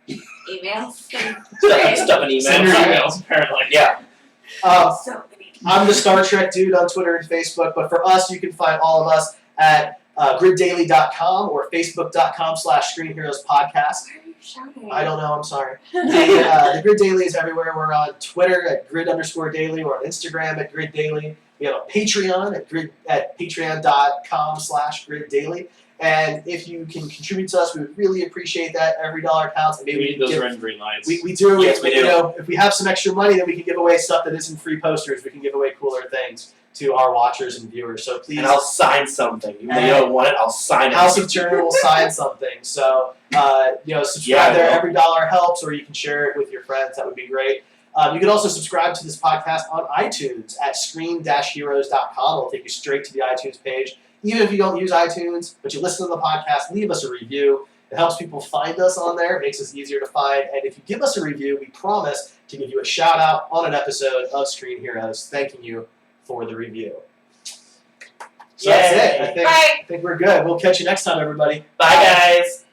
Emails. Stuff in emails. Send your emails, apparently. Yeah. So many. I'm the Star Trek dude on Twitter and Facebook, but for us, you can find all of us at griddaily.com or facebook.com/screenheroespodcast. Why are you shouting? I don't know, I'm sorry. The Grid Daily is everywhere. We're on Twitter at grid_daily. We're on Instagram at Grid Daily. We have a Patreon at patreon.com/griddaily. And if you can contribute to us, we would really appreciate that. Every dollar counts. And maybe We we need can those give, red and green lights. we do. Yes, we You do. know, if we have some extra money, then we can give away stuff that isn't free posters. We can give away cooler things to our watchers and viewers. So please, And I'll sign something. Even though you don't want it, I'll sign it. House of Turner will sign something. So subscribe Yeah, I there. will. Every dollar helps, or you can share it with your friends. That would be great. You can also subscribe to this podcast on iTunes at screen-heroes.com. It'll take you straight to the iTunes page. Even if you don't use iTunes, but you listen to the podcast, leave us a review. It helps people find us on there. It makes us easier to find. And if you give us a review, we promise to give you a shout out on an episode of Screen Heroes, thanking you for the review. So that's it. Yay. I Bye. think we're good. We'll catch you next time, everybody. Bye, guys.